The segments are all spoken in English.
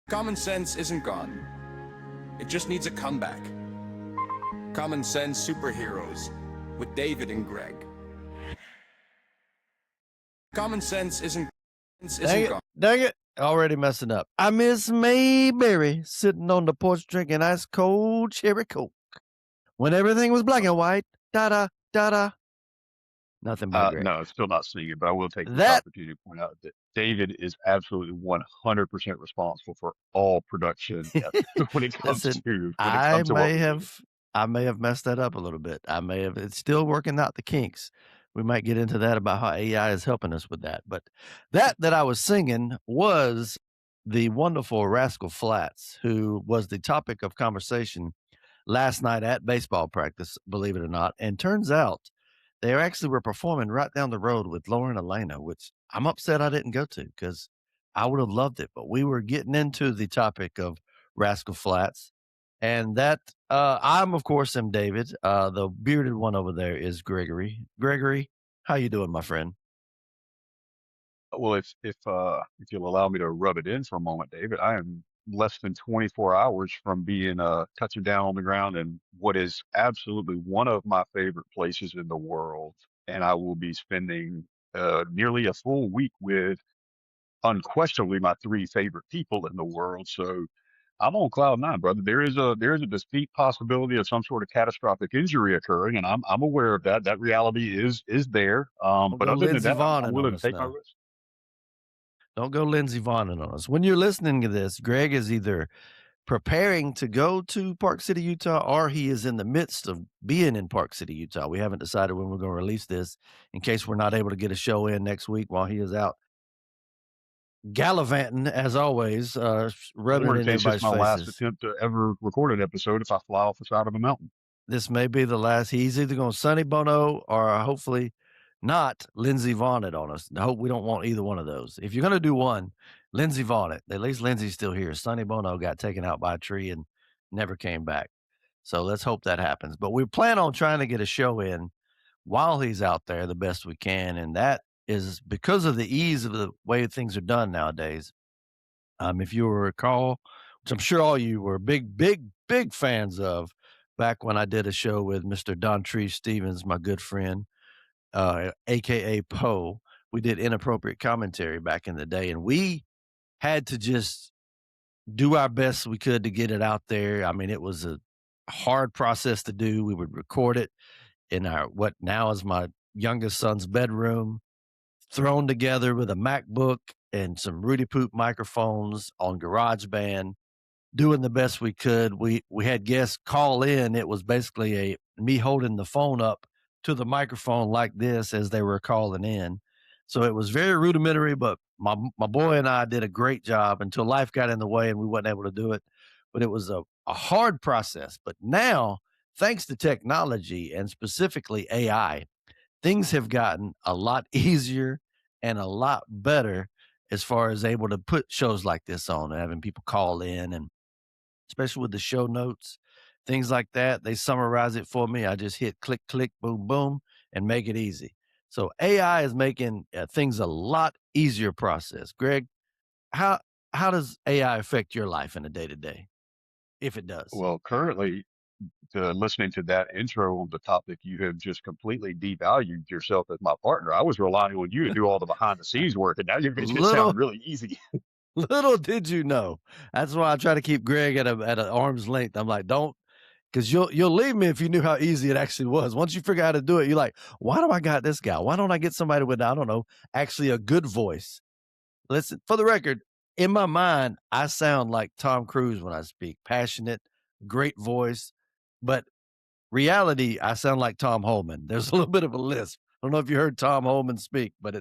Common sense isn't gone. It just needs a comeback. Common Sense Superheroes with David and Greg. Common sense isn't gone. Dang it. Already messing up. I miss Mayberry sitting on the porch drinking ice cold cherry coke. When everything was black and white. Da-da, da-da. Nothing by Greg. No, I'm still not singing, but I will take this That- opportunity to point out that David is absolutely 100% responsible for all production when it comes Listen, to I what we do. may have messed that up a little bit. It's still working out the kinks. We might get into that about how AI is helping us with that. But that I was singing was the wonderful Rascal Flatts, who was the topic of conversation last night at baseball practice, believe it or not. And turns out they actually were performing right down the road with Lauren Elena, which I'm upset I didn't go to because I would have loved it. But we were getting into the topic of Rascal Flatts. And that I'm, of course, am David. The bearded one over there is Gregory. Gregory, how you doing, my friend? Well, if you'll allow me to rub it in for a moment, David, I am less than 24 hours from being touching down on the ground in what is absolutely one of my favorite places in the world, and I will be spending nearly a full week with unquestionably my three favorite people in the world. So I'm on cloud nine, brother. There is a distinct possibility of some sort of catastrophic injury occurring, and I'm aware of that. That reality is there. Don't But go other than Lindsey that, Vonn I'm on willing to us take my now. risk. Don't go Lindsey Vonn on us. When you're listening to this, Greg is either preparing to go to Park City, Utah, or he is in the midst of being in Park City, Utah. We haven't decided when we're going to release this in case we're not able to get a show in next week while he is out gallivanting, as always, rubbing Or it in in case it's everybody's my last faces. attempt to ever record an episode if I fly off the side of a mountain. This may be the last. He's either going to Sonny Bono or hopefully not Lindsey Vonn it on us. I hope we don't want either one of those. If you're going to do one, Lindsey Vonn it. At least Lindsey's still here. Sonny Bono got taken out by a tree and never came back. So let's hope that happens. But we plan on trying to get a show in while he's out there the best we can. And that is because of the ease of the way things are done nowadays. If you recall, which I'm sure all you were big fans of back when I did a show with Mr. Don Tree Stevens, my good friend, aka Poe. We did inappropriate commentary back in the day, and we had to just do our best we could to get it out there. I mean, it was a hard process to do. We would record it in our what now is my youngest son's bedroom, thrown together with a MacBook and some Rudy Poop microphones on GarageBand, doing the best we could. We had guests call in. It was basically me holding the phone up to the microphone like this as they were calling in. So it was very rudimentary, but my boy and I did a great job until life got in the way and we weren't able to do it. But it was a hard process. But now, thanks to technology and specifically AI, things have gotten a lot easier and a lot better as far as able to put shows like this on and having people call in, and especially with the show notes, things like that. They summarize it for me. I just hit click, click, boom, boom, and make it easy. So AI is making things a lot easier process. Greg, how does AI affect your life in a day to day, if it does? Well, currently, listening to that intro on the topic, you have just completely devalued yourself as my partner. I was relying on you to do all the behind the scenes work, and now you're making it sound really easy. Little did you know. That's why I try to keep Greg at an arm's length. I'm like, don't, because you'll leave me if you knew how easy it actually was. Once you figure out how to do it, you're like, why do I got this guy? Why don't I get somebody with, I don't know, actually a good voice? Listen, for the record, in my mind, I sound like Tom Cruise when I speak. Passionate, great voice. But reality, I sound like Tom Holman. There's a little bit of a lisp. I don't know if you heard Tom Holman speak, but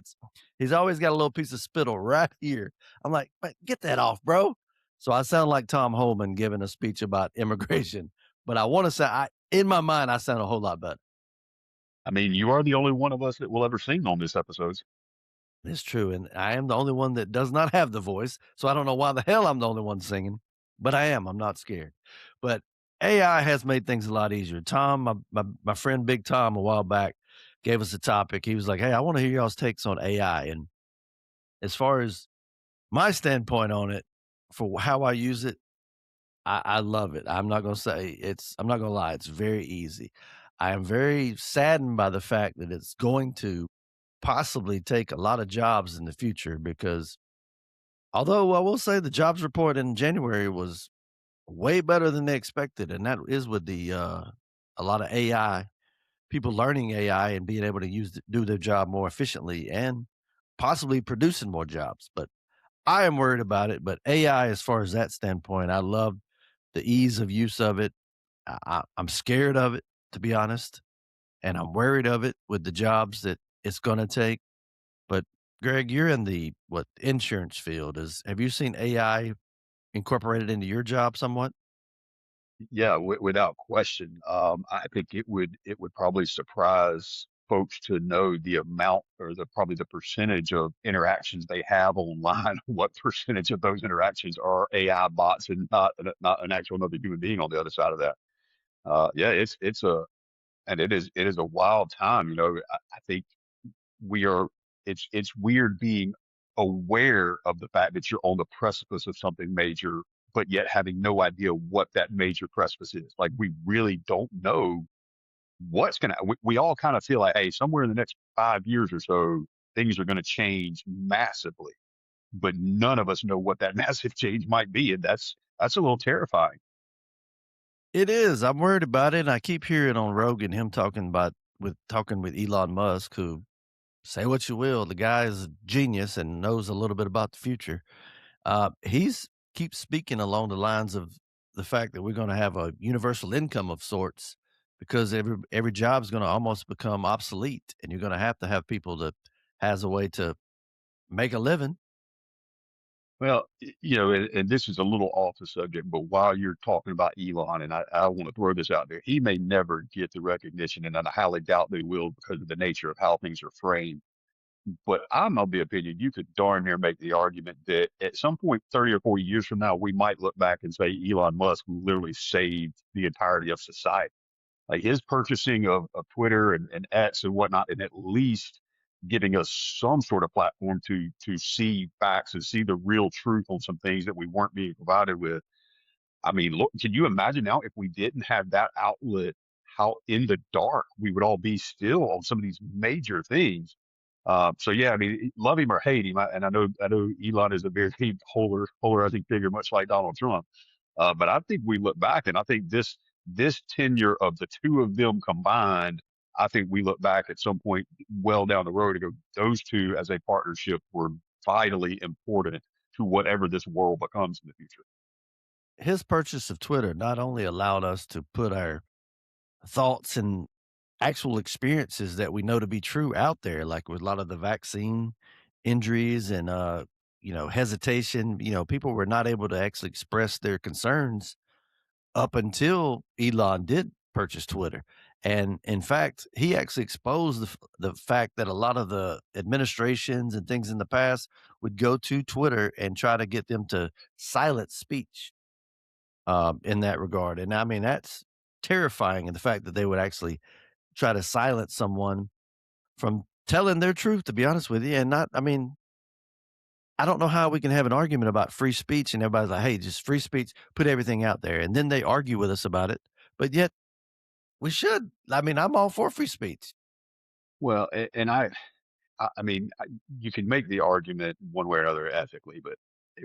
he's always got a little piece of spittle right here. I'm like, get that off, bro. So I sound like Tom Holman giving a speech about immigration. But I want to say, in my mind, I sound a whole lot better. I mean, you are the only one of us that will ever sing on this episode. It's true. And I am the only one that does not have the voice. So I don't know why the hell I'm the only one singing, but I am. I'm not scared. But AI has made things a lot easier. Tom, my friend Big Tom, a while back, gave us a topic. He was like, hey, I want to hear y'all's takes on AI. And as far as my standpoint on it, for how I use it, I love it. I'm not gonna lie, it's very easy. I am very saddened by the fact that it's going to possibly take a lot of jobs in the future because although I will say the jobs report in January was way better than they expected, and that is with a lot of AI, people learning AI and being able to do their job more efficiently and possibly producing more jobs. But I am worried about it. But AI, as far as that standpoint, I love the ease of use of it. I'm scared of it, to be honest, and I'm worried of it with the jobs that it's going to take. But Greg, you're in the what insurance field is? Have you seen AI incorporated into your job somewhat? Yeah, without question. I think it would probably surprise folks to know the amount or probably the percentage of interactions they have online. What percentage of those interactions are AI bots and not an actual another human being on the other side of that? Yeah, it's a and it is a wild time. I think we are. It's weird being aware of the fact that you're on the precipice of something major, but yet having no idea what that major precipice is. Like we really don't know what's gonna. We all kind of feel like, hey, somewhere in the next 5 years or so, things are gonna change massively, but none of us know what that massive change might be, and that's a little terrifying. It is. I'm worried about it. And I keep hearing on Rogan him talking with Elon Musk, who say what you will, the guy is a genius and knows a little bit about the future. He's keeps speaking along the lines of the fact that we're going to have a universal income of sorts because every job is going to almost become obsolete, and you're going to have people that has a way to make a living. Well, and this is a little off the subject, but while you're talking about Elon, and I want to throw this out there, he may never get the recognition, and I highly doubt they will because of the nature of how things are framed. But I'm of the opinion you could darn near make the argument that at some point, 30 or 40 years from now, we might look back and say Elon Musk literally saved the entirety of society. Like his purchasing of Twitter and X and whatnot, and at least giving us some sort of platform to see facts and see the real truth on some things that we weren't being provided with. I mean, look, can you imagine now if we didn't have that outlet, how in the dark we would all be still on some of these major things? So yeah, I mean, love him or hate him, and I know Elon is a very polarizing figure, much like Donald Trump. But I think we look back, and I think this tenure of the two of them combined, I think we look back at some point well down the road and go, those two as a partnership were vitally important to whatever this world becomes in the future. His purchase of Twitter not only allowed us to put our thoughts and actual experiences that we know to be true out there, like with a lot of the vaccine injuries and, hesitation, people were not able to actually express their concerns up until Elon did purchase Twitter. And in fact, he actually exposed the fact that a lot of the administrations and things in the past would go to Twitter and try to get them to silence speech in that regard. And I mean, that's terrifying. And the fact that they would actually try to silence someone from telling their truth, to be honest with you. And not, I mean, I don't know how we can have an argument about free speech and everybody's like, hey, just free speech, put everything out there. And then they argue with us about it. But yet we should. I mean, I'm all for free speech. Well, and I mean, you can make the argument one way or another ethically, but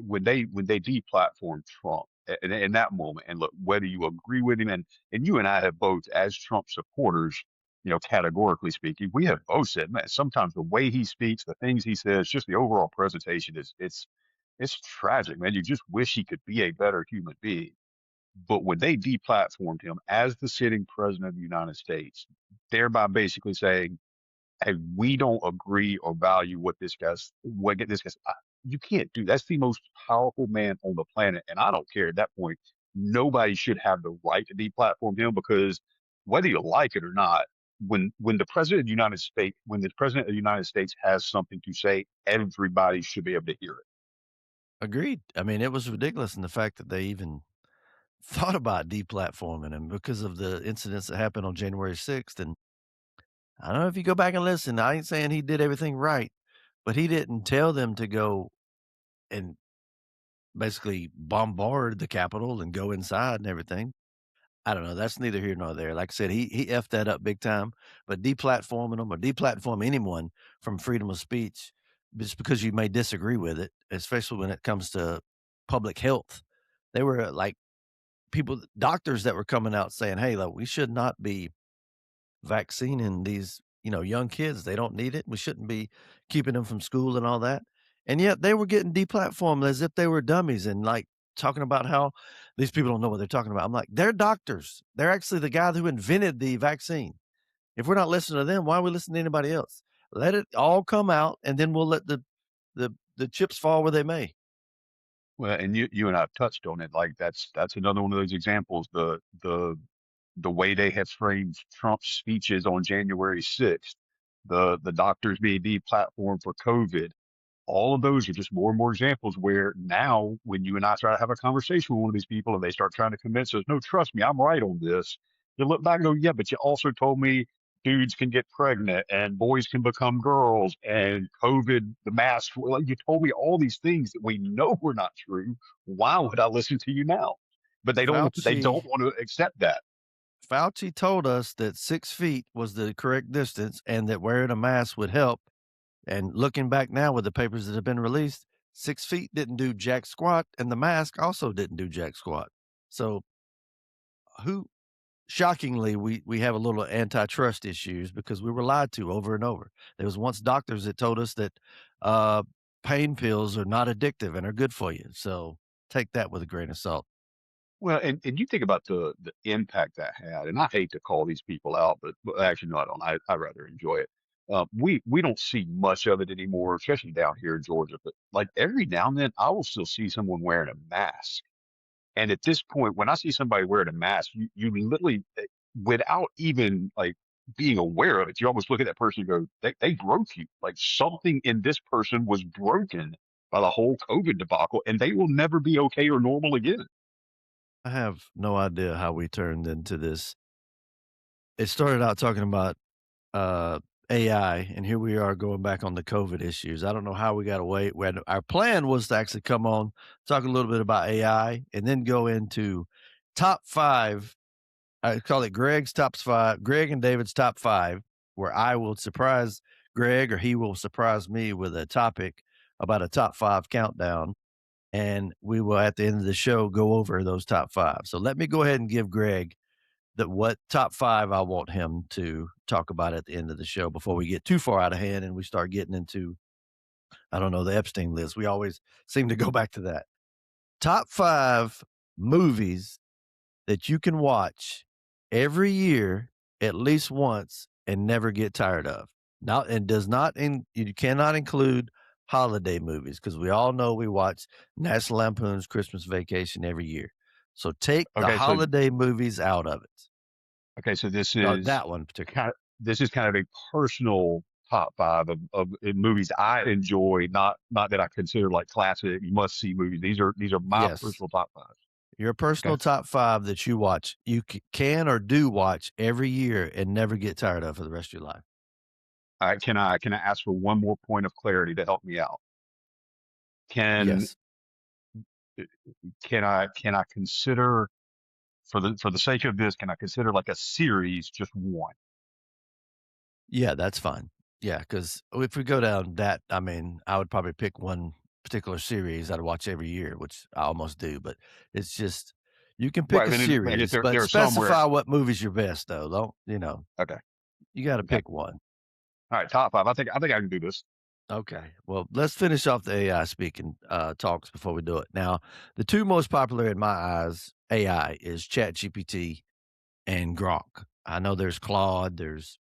when they deplatformed Trump in that moment, and look, whether you agree with him, and you and I have both, as Trump supporters, categorically speaking, we have both said, man, sometimes the way he speaks, the things he says, just the overall presentation is it's tragic, man. You just wish he could be a better human being. But when they deplatformed him as the sitting president of the United States, thereby basically saying, hey, we don't agree or value what this guy's. You can't do. That's the most powerful man on the planet, and I don't care at that point. Nobody should have the right to deplatform him because whether you like it or not, when the president of the United States, when the president of the United States has something to say, everybody should be able to hear it. Agreed. I mean, it was ridiculous in the fact that they even thought about deplatforming him because of the incidents that happened on January 6th. And I don't know if you go back and listen, I ain't saying he did everything right, but he didn't tell them to go and basically bombard the Capitol and go inside and everything. I don't know. That's neither here nor there. Like I said, he effed that up big time. But deplatforming them or deplatform anyone from freedom of speech just because you may disagree with it, especially when it comes to public health. They were like people, doctors that were coming out saying, "Hey, look, we should not be vaccinating these, young kids. They don't need it. We shouldn't be keeping them from school and all that." And yet they were getting deplatformed as if they were dummies and like talking about how these people don't know what they're talking about. I'm like, they're doctors. They're actually the guy who invented the vaccine. If we're not listening to them, why are we listening to anybody else? Let it all come out and then we'll let the chips fall where they may. Well, and you and I've touched on it. Like that's another one of those examples. The way they have framed Trump's speeches on January 6th, the doctors being deplatformed for COVID, all of those are just more and more examples where now when you and I try to have a conversation with one of these people and they start trying to convince us, no, trust me, I'm right on this. They look back and go, yeah, but you also told me dudes can get pregnant and boys can become girls and COVID, the mask. Well, you told me all these things that we know were not true. Why would I listen to you now? But they Fauci don't want to accept that. Fauci told us that 6 feet was the correct distance and that wearing a mask would help. And looking back now with the papers that have been released, 6 feet didn't do jack squat, and the mask also didn't do jack squat. So, who shockingly, we have a little antitrust issues because we were lied to over and over. There was once doctors that told us that uh, pain pills are not addictive and are good for you. So take that with a grain of salt. Well, and you think about the impact that had, and I hate to call these people out, but actually no, I don't. I rather enjoy it. We don't see much of it anymore, especially down here in Georgia. But like every now and then, I will still see someone wearing a mask. And at this point, when I see somebody wearing a mask, you literally, without even like being aware of it, you almost look at that person and go, they broke you. Like something in this person was broken by the whole COVID debacle, and they will never be okay or normal again. I have no idea how we turned into this. It started out talking about uh, AI, and here we are going back on the COVID issues. I don't know how we got away. Our plan was to actually come on, talk a little bit about AI, and then go into top five. I call it Greg's top five, Greg and David's top five, where I will surprise Greg or he will surprise me with a topic about a top five countdown. And we will, at the end of the show, go over those top five. So let me go ahead and give Greg that what top five I want him to talk about at the end of the show before we get too far out of hand and we start getting into, I don't know, the Epstein list. We always seem to go back to that. Top five movies that you can watch every year at least once and never get tired of. Now, and does not you cannot include holiday movies because we all know we watch National Lampoon's Christmas Vacation every year. So take the Okay, so holiday movies out of it. okay, so That one particularly. this is kind of a personal top five of movies I enjoy, not that I consider like classic must see movies. These are my Yes. personal top five. Your Okay. personal top five that you watch, you can or do watch every year and never get tired of for the rest of your life. All right, can I ask for one more point of clarity to help me out? Can Yes. can I consider for the sake of this, can I consider like a series just one? Yeah, that's fine. Yeah, because if we go down that, I mean, I would probably pick one particular series I'd watch every year, which I almost do, but it's just you can pick Right. a I guess series, there but are some where specify it's what movie's your best though. Don't, okay. you gotta Okay. pick one. All right, top five. I think I can do this. Okay. Well, let's finish off the AI speaking talks before we do it. Now, the two most popular in my eyes AI is ChatGPT and Grok. I know there's Claude, there's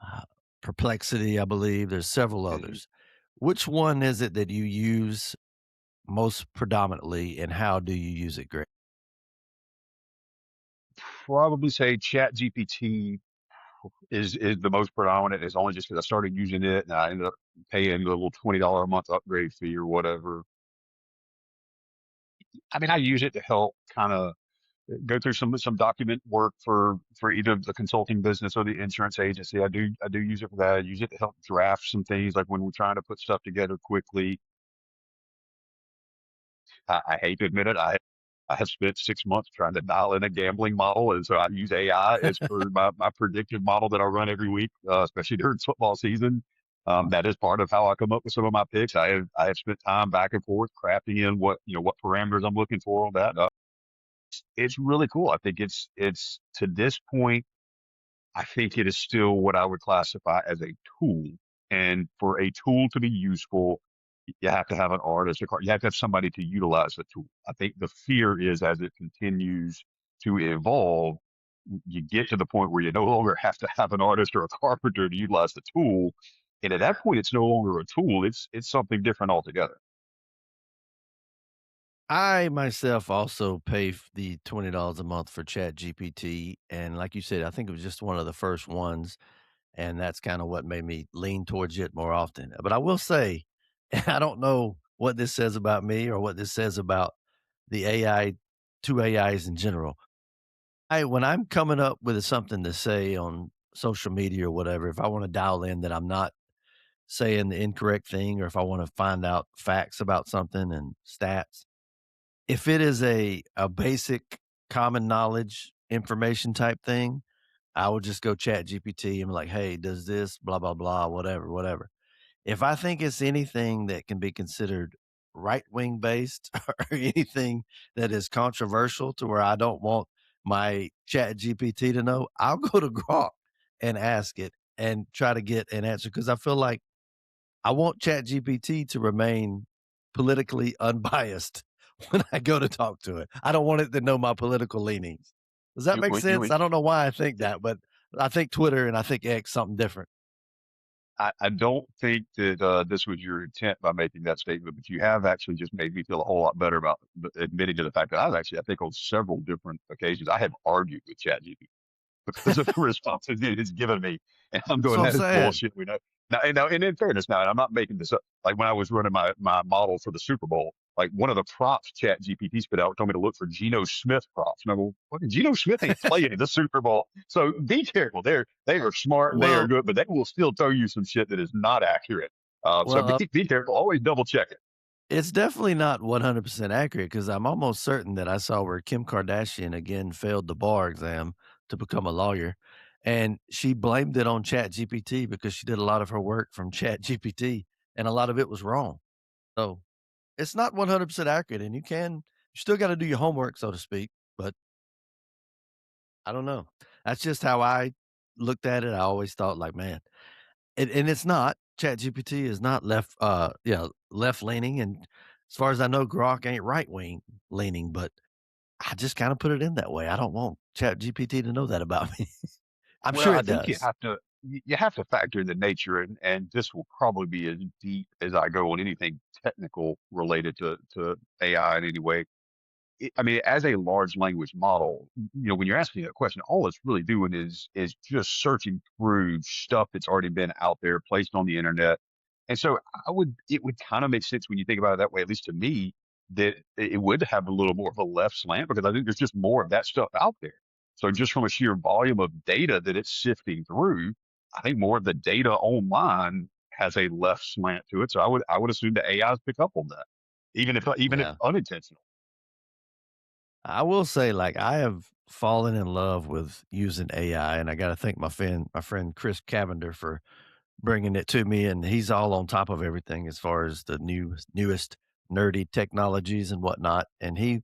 uh, Perplexity, I believe. There's several Mhm. others. Which one is it that you use most predominantly, and how do you use it, Greg? Probably say Chat GPT is the most predominant. It's only just because I started using it and I ended up paying a little $20 a month upgrade fee or whatever. I mean, I use it to help kind of go through some document work for either the consulting business or the insurance agency. I do use it for that. I use it to help draft some things like when we're trying to put stuff together quickly. I hate to admit it. I have spent 6 months trying to dial in a gambling model, and so I use AI as for my predictive model that I run every week, especially during football season. That is part of how I come up with some of my picks. I have spent time back and forth crafting in what parameters I'm looking for on that. It's really cool. I think it's to this point. I think it is still what I would classify as a tool. And for a tool to be useful, you have to have an artist. You have to have somebody to utilize the tool. I think the fear is as it continues to evolve, you get to the point where you no longer have to have an artist or a carpenter to utilize the tool. And at that point, it's no longer a tool. It's something different altogether. I myself also pay the $20 a month for Chat GPT, and like you said, I think it was just one of the first ones, and that's kinda what made me lean towards it more often. But I will say, I don't know what this says about me or what this says about the AI 2 AIs in general. When I'm coming up with something to say on social media or whatever, if I wanna dial in that I'm not saying the incorrect thing or if I wanna find out facts about something and stats, if it is a basic common knowledge information type thing, I would just go chat GPT and be like, "Hey, does this blah, blah, blah, whatever, whatever." If I think it's anything that can be considered right wing based or anything that is controversial to where I don't want my chat GPT to know, I'll go to Grok and ask it and try to get an answer because I feel like I want ChatGPT to remain politically unbiased when I go to talk to it. I don't want it to know my political leanings. Does that You, make when you, sense? I don't know why I think that, but I think Twitter and I think X something different. I don't think that this was your intent by making that statement, but you have actually just made me feel a whole lot better about admitting to the fact that I think on several different occasions, I have argued with ChatGPT because of the responses it has given me. And I'm That's going, what I'm that is saying. bullshit. We know. Now, and in fairness, now, and I'm not making this up. Like when I was running my model for the Super Bowl, like one of the props Chat GPT spit out told me to look for Geno Smith props. And I go, fucking Geno Smith ain't playing in the Super Bowl. So be careful. They are smart and they are Well, good, but they will still tell you some shit that is not accurate. So well, be careful. Always double check it. it's definitely not 100% accurate because I'm almost certain that I saw where Kim Kardashian again failed the bar exam to become a lawyer, and she blamed it on ChatGPT because she did a lot of her work from ChatGPT, and a lot of it was wrong. So it's not 100% accurate, and you still gotta do your homework, so to speak, but I don't know. That's just how I looked at it. I always thought like, "Man," and it's not. ChatGPT is not left-leaning, and as far as I know, Grok ain't right-wing leaning, but I just kinda put it in that way. I don't want ChatGPT to know that about me. I'm Well, sure I it think does. you have to factor in the nature, and this will probably be as deep as I go on anything technical related to AI in any way. I mean, as a large language model, when you're asking a question, all it's really doing is just searching through stuff that's already been out there, placed on the internet. And so it would kind of make sense when you think about it that way, at least to me, that it would have a little more of a left slant because I think there's just more of that stuff out there. So just from a sheer volume of data that it's sifting through, I think more of the data online has a left slant to it. So I would assume the AIs pick up on that, even if Yeah. unintentional. I will say, like, I have fallen in love with using AI, and I gotta thank my friend Chris Cavender for bringing it to me, and he's all on top of everything as far as the newest nerdy technologies and whatnot, and he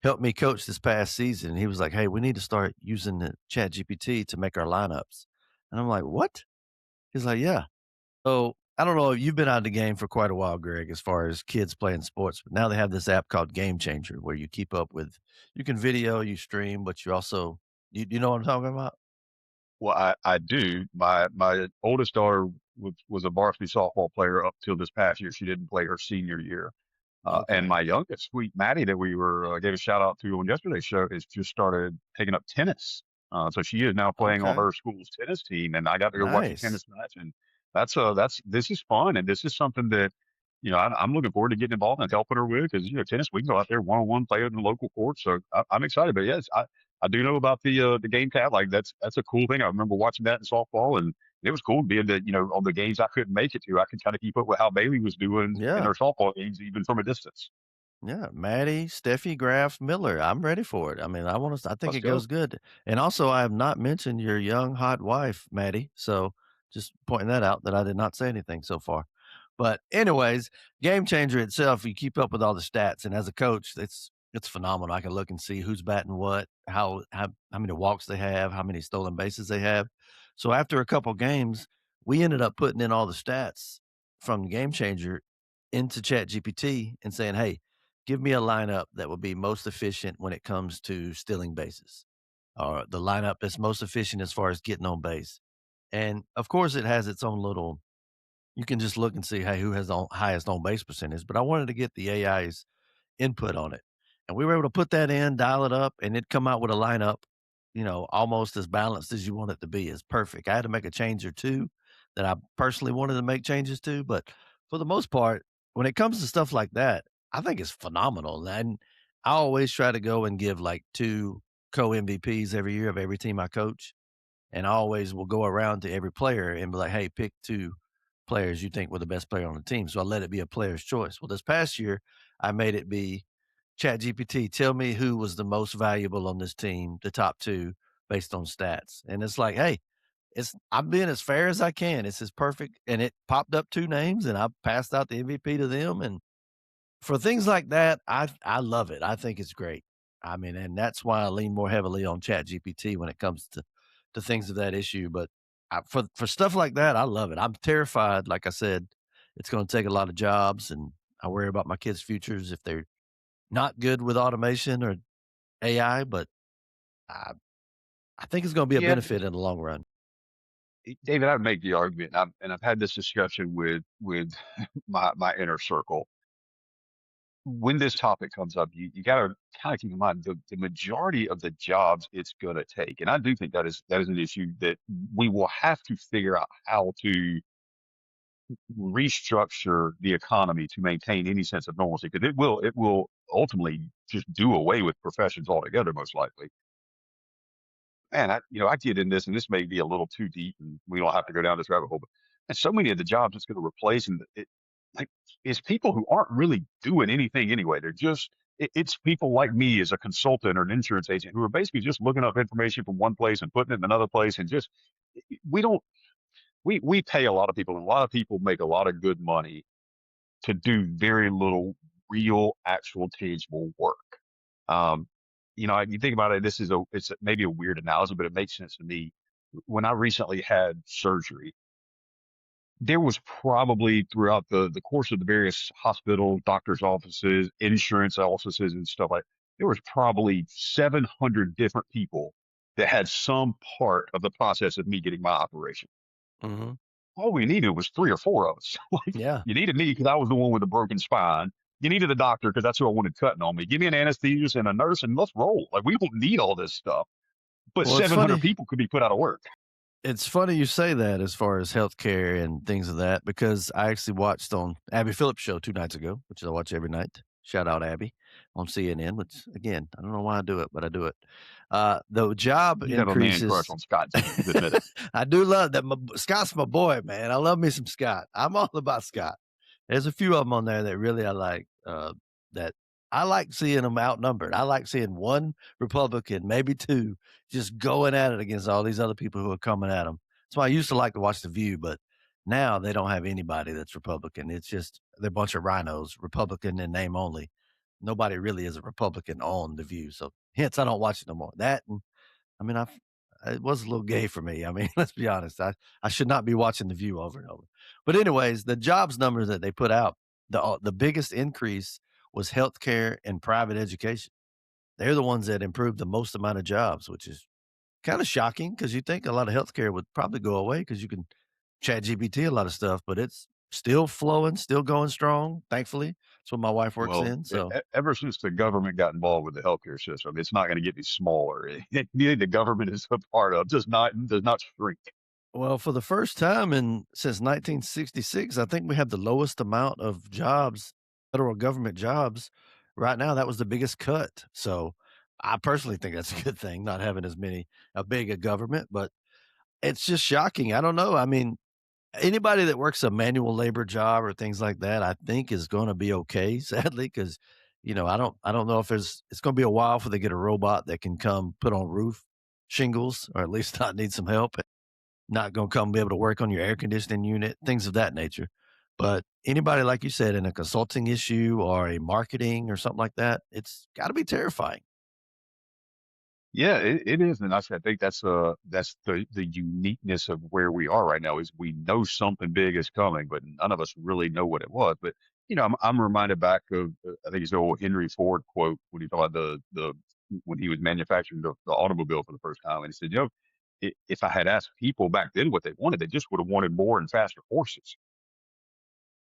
helped me coach this past season. He was like, "Hey, we need to start using the ChatGPT to make our lineups." And I'm like, "What?" He's like, "Yeah." So, I don't know, you've been out of the game for quite a while, Greg, as far as kids playing sports, but now they have this app called Game Changer where you keep up with you can video, you stream, but you also you know what I'm talking about? Well, I do. My oldest daughter was a varsity softball player up till this past year. She didn't play her senior year. And Okay. my youngest, sweet Maddie, that we were gave a shout out to on yesterday's show, has just started taking up tennis. So she is now playing on Okay. her school's tennis team, and I got to go watch a Nice. tennis match, and that's this is fun, and this is something that I'm looking forward to getting involved and helping her with because tennis we can go out there one on one, play it in the local court. So I'm excited. But yes, I do know about the game tab. Like that's a cool thing. I remember watching that in softball, and it was cool being that on the games I couldn't make it to, I could kind of keep up with how Bailey was doing in Yeah. her softball games even from a distance. Yeah, Maddie, Steffi, Graf, Miller. I'm ready for it. I mean, I think Let's it go. goes good. And also, I have not mentioned your young, hot wife, Maddie. So just pointing that out that I did not say anything so far. But anyways, Game Changer itself, you keep up with all the stats, and as a coach, it's phenomenal. I can look and see who's batting what, how many walks they have, how many stolen bases they have. So after a couple games, we ended up putting in all the stats from Game Changer into Chat GPT and saying, "Hey, give me a lineup that will be most efficient when it comes to stealing bases, or the lineup that's most efficient as far as getting on base." And of course, it has its own little, you can just look and see, hey, who has the highest on base percentage. But I wanted to get the AI's input on it. And we were able to put that in, dial it up, and it come out with a lineup, almost as balanced as you want it to be. It's perfect. I had to make a change or two that I personally wanted to make changes to, but for the most part, when it comes to stuff like that, I think it's phenomenal. And I always try to go and give like two co MVPs every year of every team I coach. And I always will go around to every player and be like, "Hey, pick 2 players you think were the best player on the team." So I let it be a player's choice. Well, this past year, I made it be ChatGPT, tell me who was the most valuable on this team, the top 2 based on stats. And it's like, hey, I'm being as fair as I can. It's as perfect. And it popped up 2 names and I passed out the MVP to them. And for things like that, I love it. I think it's great. I mean, and that's why I lean more heavily on ChatGPT when it comes to things of that issue. But for stuff like that, I love it. I'm terrified. Like I said, it's going to take a lot of jobs, and I worry about my kids' futures if they're not good with automation or AI. But I, I think it's going to be a Yeah, benefit in the long run. David, I would make the argument, and I've had this discussion with my inner circle. When this topic comes up, you got to kind of keep in mind the majority of the jobs it's going to take, and I do think that is an issue that we will have to figure out how to restructure the economy to maintain any sense of normalcy, because it will ultimately just do away with professions altogether, most likely. Man, I get in this, and this may be a little too deep, and we don't have to go down this rabbit hole. But and so many of the jobs it's going to replace, and like is people who aren't really doing anything anyway. They're just it's people like me as a consultant or an insurance agent who are basically just looking up information from one place and putting it in another place, and just we don't we pay a lot of people, and a lot of people make a lot of good money to do very little real, actual, tangible work. Um, you think about it, it's maybe a weird analogy, but it makes sense to me. When I recently had surgery, there was probably throughout the course of the various hospital, doctors' offices, insurance offices, and stuff like, there was probably 700 different people that had some part of the process of me getting my operation. Hmm. All we needed was 3 or 4 of us. Like, Yeah. you needed me because I was the one with the broken spine. You needed a doctor because that's who I wanted cutting on me. Give me an anesthesiologist and a nurse, and let's roll. Like, we don't need all this stuff. But Well, 700 people could be put out of work. it's funny you say that as far as healthcare and things of that, because I actually watched on Abby Phillips' show 2 nights ago, which I watch every night. Shout out Abby on CNN, which again, I don't know why I do it, but I do it. The job You have a man crush increases. on Scott too. Just admit it. I do love that. Scott's my boy, man. I love me some Scott. I'm all about Scott. There's a few of them on there that really I like. That I like seeing them outnumbered. I like seeing one Republican, maybe two, just going at it against all these other people who are coming at them. That's why I used to like to watch The View, but now they don't have anybody that's Republican. It's just they're a bunch of rhinos, Republican in name only. Nobody really is a Republican on The View. So hence I don't watch it no more. That and I mean, it was a little gay for me. I mean, let's be honest. I should not be watching The View over and over. But anyways, the jobs numbers that they put out, the biggest increase was healthcare and private education. They're the ones that improved the most amount of jobs, which is kind of shocking because you think a lot of healthcare would probably go away because you can chat GPT a lot of stuff, but it's still flowing, still going strong. Thankfully, that's what my wife works Well, in. So ever since the government got involved with the healthcare system, it's not going to get any smaller. The government is a part of does not shrink. well, for the first time since 1966, I think we have the lowest amount of jobs, federal government jobs. Right now, that was the biggest cut. So I personally think that's a good thing, not having a big a government, but it's just shocking. I don't know. I mean, anybody that works a manual labor job or things like that, I think is going to be okay, sadly, because I don't know if it's going to be a while before they get a robot that can come put on roof shingles, or at least not need some help. Not going to come be able to work on your air conditioning unit, things of that nature. But anybody, like you said, in a consulting issue or a marketing or something like that, it's got to be terrifying. Yeah, it is, and I think that's the uniqueness of where we are right now is we know something big is coming, but none of us really know what it was. But I'm reminded back of I think it's the old Henry Ford quote when he thought the when he was manufacturing the automobile for the first time, and he said, if I had asked people back then what they wanted, they just would have wanted more and faster horses.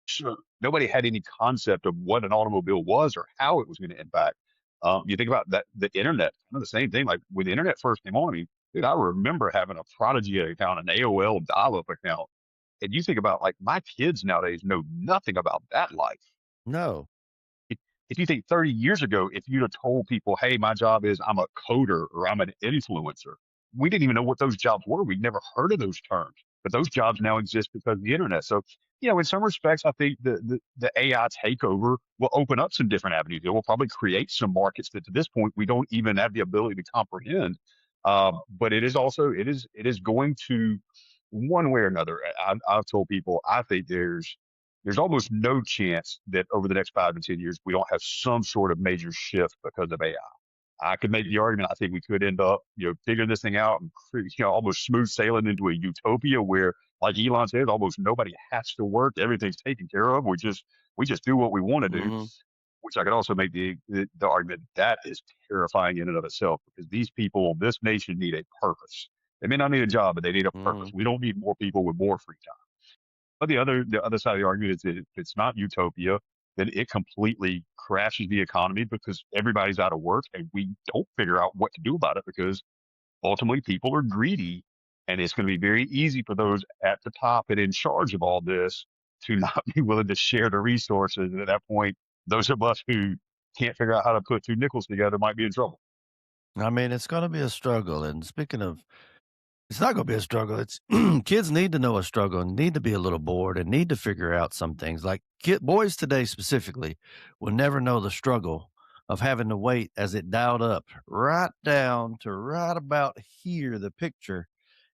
Sure. Nobody had any concept of what an automobile was or how it was going to impact. You think about that, the internet, kind of the same thing. Like when the internet first came on, I mean, dude, I remember having a Prodigy account, an AOL dial-up account, and you think about like my kids nowadays know nothing about that life. No. If, if you think 30 years ago, if you'd have told people, "Hey, my job is I'm a coder or I'm an influencer," we didn't even know what those jobs were. We'd never heard of those terms, but those jobs now exist because of the internet. So, in some respects, I think the AI takeover will open up some different avenues. It will probably create some markets that to this point we don't even have the ability to comprehend. But it is going to one way or another. I've told people I think there's almost no chance that over the next 5 to 10 years we don't have some sort of major shift because of AI. I could make the argument. I think we could end up, figuring this thing out and almost smooth sailing into a utopia where, like Elon said, almost nobody has to work. Everything's taken care of. We just do what we want to do. Mhm, Which I could also make the argument that is terrifying in and of itself because these people, this nation, need a purpose. They may not need a job, but they need a purpose. mhm. We don't need more people with more free time. But the other side of the argument is that if it's not utopia, then it completely crashes the economy because everybody's out of work and we don't figure out what to do about it because ultimately people are greedy and it's going to be very easy for those at the top and in charge of all this to not be willing to share the resources. And at that point, those of us who can't figure out how to put two nickels together might be in trouble. I mean, it's going to be a struggle. And speaking of, it's not going to be a struggle. It's kids need to know a struggle and need to be a little bored and need to figure out some things. Like boys today specifically will never know the struggle of having to wait as it dialed up right down to right about here, the picture,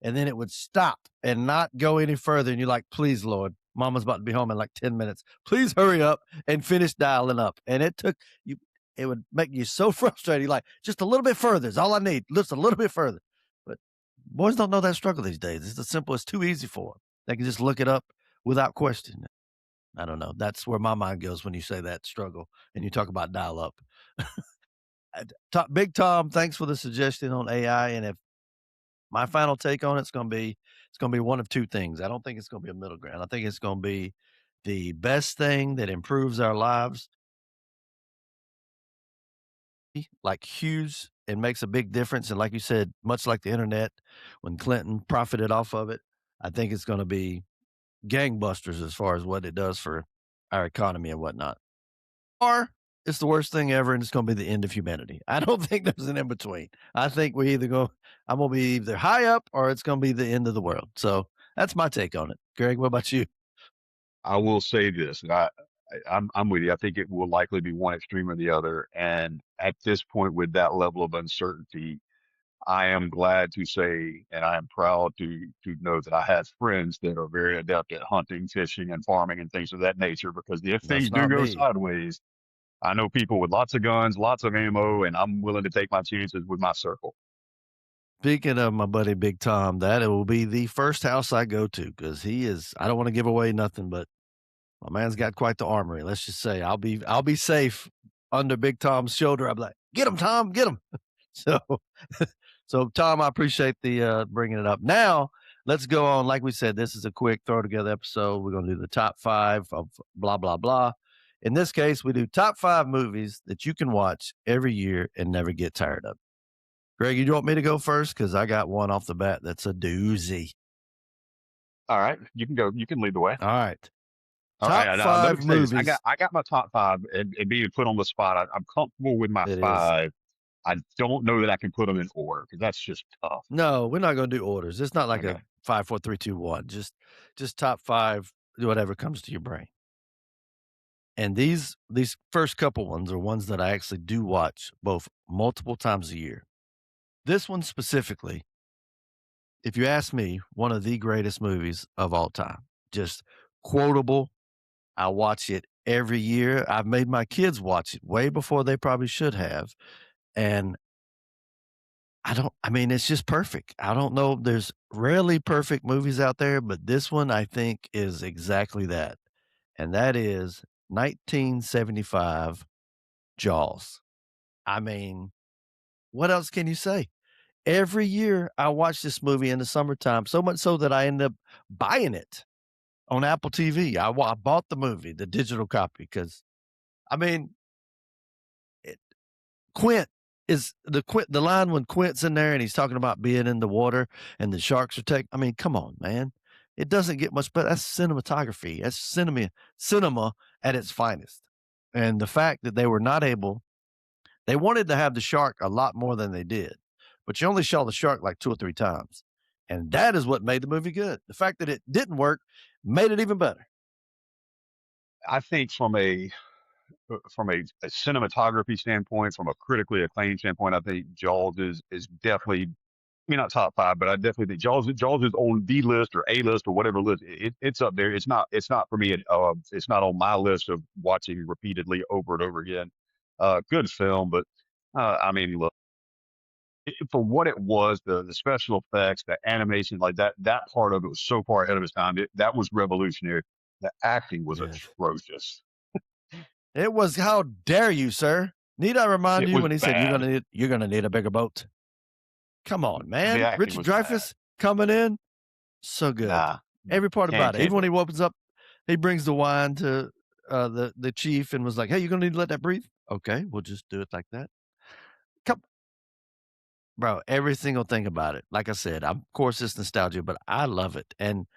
and then it would stop and not go any further. And you're like, please, Lord, mama's about to be home in like 10 minutes. Please hurry up and finish dialing up. And it took you, it would make you so frustrated. Like, just a little bit further is all I need. Just a little bit further. But boys don't know that struggle these days. It's the simple. It's too easy for them. They can just look it up without question. I don't know. That's where my mind goes when you say that struggle and you talk about dial up. Big Tom, thanks for the suggestion on AI. And if my final take on it's gonna be one of two things. I don't think it's gonna be a middle ground. I think it's gonna be the best thing that improves our lives, like huge and makes a big difference. And like you said, much like the internet, when Clinton profited off of it, I think it's gonna be gangbusters as far as what it does for our economy and whatnot. Or it's the worst thing ever and it's gonna be the end of humanity. I don't think there's an in between. I think I'm gonna be either high up or it's gonna be the end of the world. So that's my take on it. Greg, what about you? I will say this, and I'm with you. I think it will likely be one extreme or the other. And at this point, with that level of uncertainty, I am glad to say, and I am proud to know that I have friends that are very adept at hunting, fishing, and farming and things of that nature. Because if things That's do not go me. sideways, I know people with lots of guns, lots of ammo, and I'm willing to take my chances with my circle. Speaking of my buddy Big Tom, that it will be the first house I go to because I don't want to give away nothing, but my man's got quite the armory. Let's just say I'll be safe under Big Tom's shoulder. I'm like, get him, Tom, get him. So, so Tom, I appreciate the bringing it up. Now let's go on. Like we said, this is a quick throw together episode. We're going to do the top five of blah blah blah. In this case, we do top five movies that you can watch every year and never get tired of. Greg, you want me to go first? Because I got one off the bat that's a doozy. All right, you can go. You can lead the way. All right. All right, Top let me five say this. I got movies. I got my top five, and being put on the spot, I'm comfortable with my It is. five. I don't know that I can put them in order because that's just tough. No, we're not going to do orders. It's not like a Okay. 5, 4, 3, 2, 1. Just top five, whatever comes to your brain. And these first couple ones are ones that I actually do watch both multiple times a year. This one specifically, if you ask me, one of the greatest movies of all time. Just quotable. I watch it every year. I've made my kids watch it way before they probably should have. And I mean, it's just perfect. I don't know. There's rarely perfect movies out there, but this one I think is exactly that. And that is 1975 Jaws. I mean, what else can you say? Every year I watch this movie in the summertime, so much so that I end up buying it on Apple TV. I bought the movie, the digital copy, because I mean, it, Quint the line when Quint's in there and he's talking about being in the water and the sharks are taking. I mean, come on, man. It doesn't get much better. That's cinematography. That's cinema at its finest. And the fact that they were not able, they wanted to have the shark a lot more than they did, but you only saw the shark like 2 or 3 times. And that is what made the movie good. The fact that it didn't work made it even better. I think from a cinematography standpoint, from a critically acclaimed standpoint, I think Jaws is definitely, I mean, not top five, but I definitely think Jaws is on the list or A list or whatever list. It's up there. It's not for me. It's not on my list of watching repeatedly over and over again. Good film, but I mean, look, for what it was, the special effects, the animation, like that part of it was so far ahead of its time. That was revolutionary. The acting was Yes. atrocious. It was, how dare you, sir? Need I remind It you was when he said bad. you're gonna need a bigger boat? Come on, The man. acting Richard was bad. Dreyfuss coming in, so good. Nah, Every part about it. can't Even when do he it. opens up, he brings the wine to the chief and was like, "Hey, you're gonna need to let that breathe." Okay, we'll just do it like that. Come, bro. Every single thing about it. Like I said, of course it's nostalgia, but I love it. And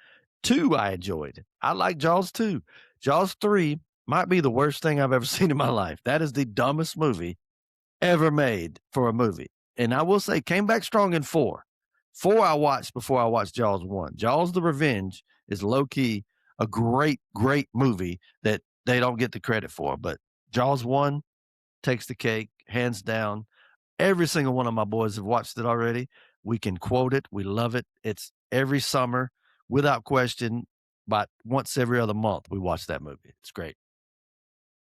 two, I enjoyed. I like Jaws 2. Jaws 3 might be the worst thing I've ever seen in my life. That is the dumbest movie ever made for a movie. And I will say, came back strong in 4. 4 I watched before I watched Jaws 1. Jaws the Revenge is low key a great, great movie that they don't get the credit for. But Jaws 1 takes the cake, hands down. Every single one of my boys have watched it already. We can quote it. We love it. It's every summer, without question. But once every other month, we watch that movie. It's great.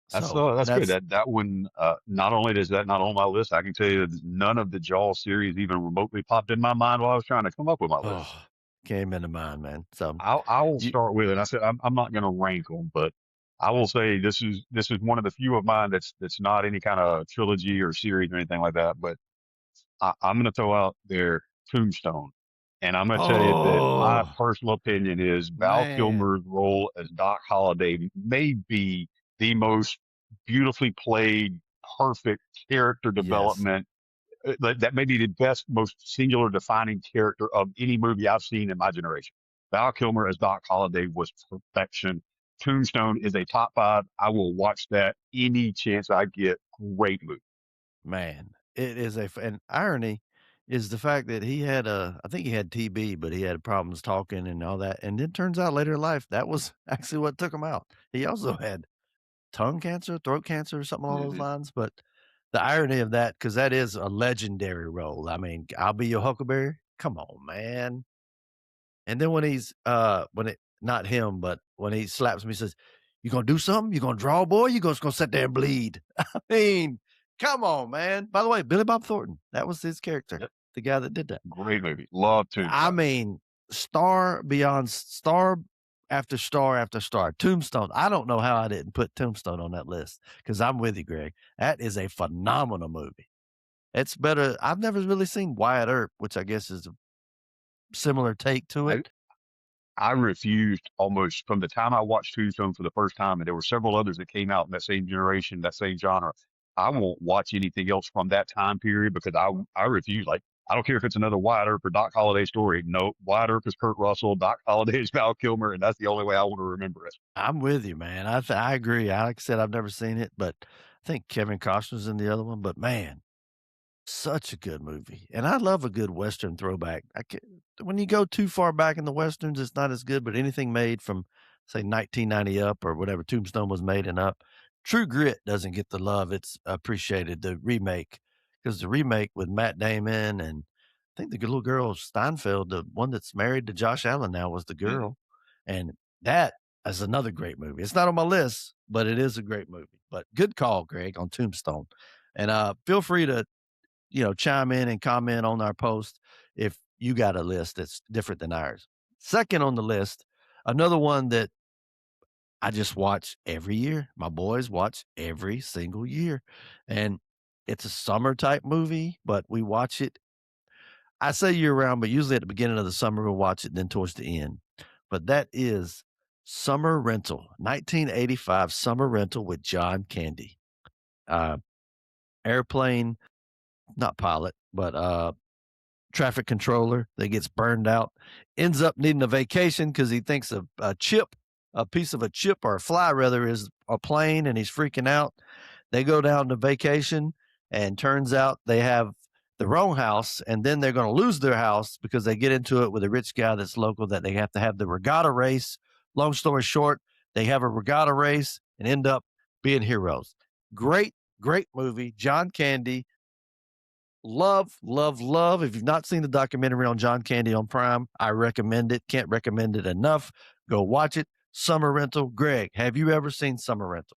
So That's good. that's That one, not only is that not on my list, I can tell you that none of the Jaws series even remotely popped in my mind while I was trying to come up with my list. oh, came into mind, man. So I will you, start with it. I said I'm not going to rank them, but I will say this is one of the few of mine that's not any kind of trilogy or series or anything like that. But I'm going to throw out there Tombstone, and I'm going to tell you that my oh personal opinion is Val man, Kilmer's role as Doc Holliday may be the most beautifully played, perfect character yes, development. That may be the best, most singular defining character of any movie I've seen in my generation. Val Kilmer as Doc Holliday was perfection. Tombstone is a top five. I will watch that any chance I get. Great movie. man. It is and irony is the fact that he had I think he had TB, but he had problems talking and all that. And it turns out later in life that was actually what took him out. He also had tongue cancer, throat cancer, or something along those Mhm. lines. But the irony of that, because that is a legendary role. I mean, I'll be your Huckleberry. Come on, man. And then when he's when it not him, but when he slaps me, he says, "You gonna do something? You gonna draw, boy? You gonna sit there and bleed?" I mean, come on, man. By the way, Billy Bob Thornton, that was his character, Yep. the guy that did that. Great movie. Love I Tombstone. mean, star beyond star after star after star. Tombstone. I don't know how I didn't put Tombstone on that list because I'm with you, Greg. That is a phenomenal movie. It's better. I've never really seen Wyatt Earp, which I guess is a similar take to it. I, I refused almost from the time I watched Tombstone for the first time, and there were several others that came out in that same generation, that same genre. I won't watch anything else from that time period because I refuse. Like, I don't care if it's another Wyatt Earp or Doc Holliday story. No, Wyatt Earp is Kurt Russell, Doc Holliday is Val Kilmer, and that's the only way I want to remember it. I'm with you, man. I agree. Like I said, I've never seen it, but I think Kevin Costner's in the other one. But man, such a good movie, and I love a good Western throwback. When you go too far back in the Westerns, it's not as good, but anything made from, say, 1990 up or whatever Tombstone was made and up, True Grit doesn't get the love it's appreciated, the remake, because the remake with Matt Damon and I think the little girl Steinfeld, the one that's married to Josh Allen now, was the Mhm. girl, and that is another great movie. It's not on my list, but it is a great movie. But good call, Greg, on Tombstone. And feel free to chime in and comment on our post if you got a list that's different than ours. Second on the list, another one that I just watch every year. My boys watch every single year. And it's a summer type movie, but we watch it. I say year round, but usually at the beginning of the summer, we'll watch it, then towards the end. But that is Summer Rental, 1985 Summer Rental with John Candy. Uh, airplane, not pilot, but traffic controller that gets burned out, ends up needing a vacation because he thinks a piece of a chip or a fly rather, is a plane, and he's freaking out. They go down to vacation, and turns out they have the wrong house, and then they're going to lose their house because they get into it with a rich guy that's local that they have to have the regatta race. Long story short, they have a regatta race and end up being heroes. Great, great movie. John Candy, love, love, love. If you've not seen the documentary on John Candy on Prime, I recommend it. Can't recommend it enough. Go watch it. Summer Rental. Greg, have you ever seen Summer Rental?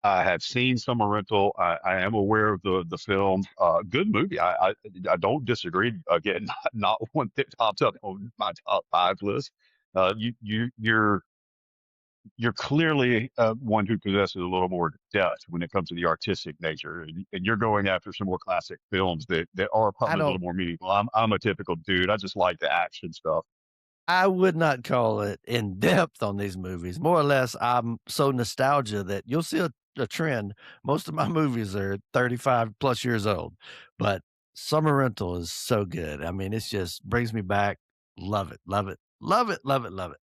I have seen Summer Rental. I am aware of the film. Good movie. I don't disagree. Again, not one that pops up on my top five list. You're clearly one who possesses a little more depth when it comes to the artistic nature, and you're going after some more classic films that are I probably a little don't more meaningful. I'm a typical dude. I just like the action stuff. I would not call it in depth on these movies. More or less, I'm so nostalgia that you'll see a trend. Most of my movies are 35 plus years old, but Summer Rental is so good. I mean, it's just brings me back. Love it, love it, love it, love it, love it.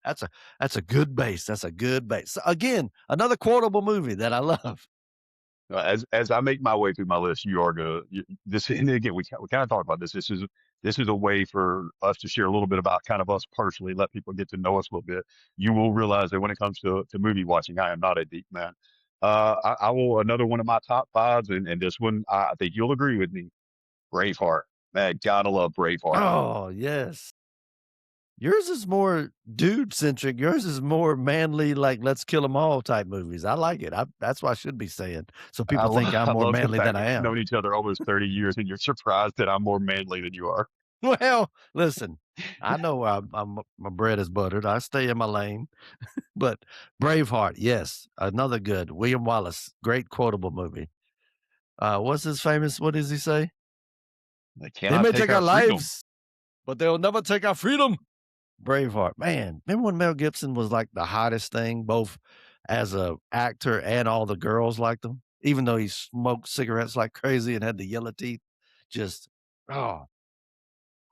That's a good base. That's a good base. So again, another quotable movie that I love. As I make my way through my list, you are going to this. And again, we kind of talked about this. This is a way for us to share a little bit about kind of us personally, let people get to know us a little bit. You will realize that when it comes to movie watching, I am not a deep man. I will another one of my top fives, and this one I think you'll agree with me. Braveheart, man, gotta love Braveheart. Oh yes. Yours is more dude centric. Yours is more manly, like let's kill them all type movies. I like it. That's what I should be saying. So people think I'm I more love the manly than fact I that we've am. known each other almost 30 years, and you're surprised that I'm more manly than you are. Well, listen, I know my bread is buttered. I stay in my lane. But Braveheart, yes, another good. William Wallace, great quotable movie. What's his famous? What does he say? They They cannot may take take our our freedom. lives, but they'll never take our freedom. Braveheart, man. Remember when Mel Gibson was like the hottest thing, both as a actor and all the girls liked him, even though he smoked cigarettes like crazy and had the yellow teeth. Just oh,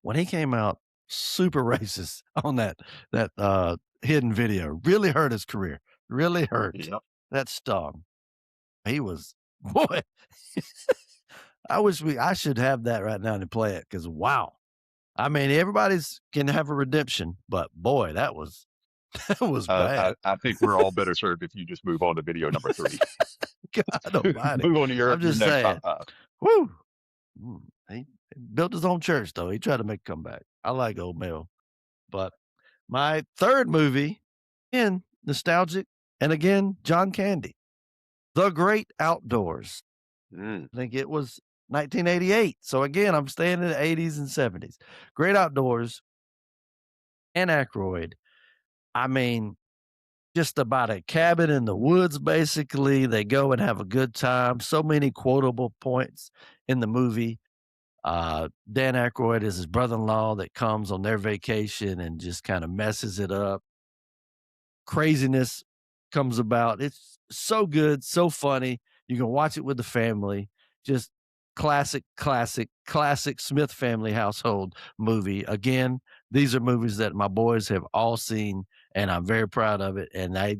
when he came out super racist on that hidden video, really hurt his career. Really hurt. Yep. That stung. He was boy. I should have that right now to play it because wow. I mean, everybody's can have a redemption, but boy, that was that was bad. I think we're all better served if you just move on to video number three. God almighty. Move on to your I'm your just next saying. top five. Woo. He built his own church though. He tried to make a comeback. I like old Mel. But my third movie, again, nostalgic, and again, John Candy. The Great Outdoors. Mm. I think it was 1988. So again, I'm staying in the 80s and 70s. Great Outdoors and Aykroyd. I mean, just about a cabin in the woods, basically. They go and have a good time. So many quotable points in the movie. Dan Aykroyd is his brother-in-law that comes on their vacation and just kind of messes it up. Craziness comes about. It's so good, so funny. You can watch it with the family. Just classic, classic, classic Smith family household movie. Again, these are movies that my boys have all seen, and I'm very proud of it. And they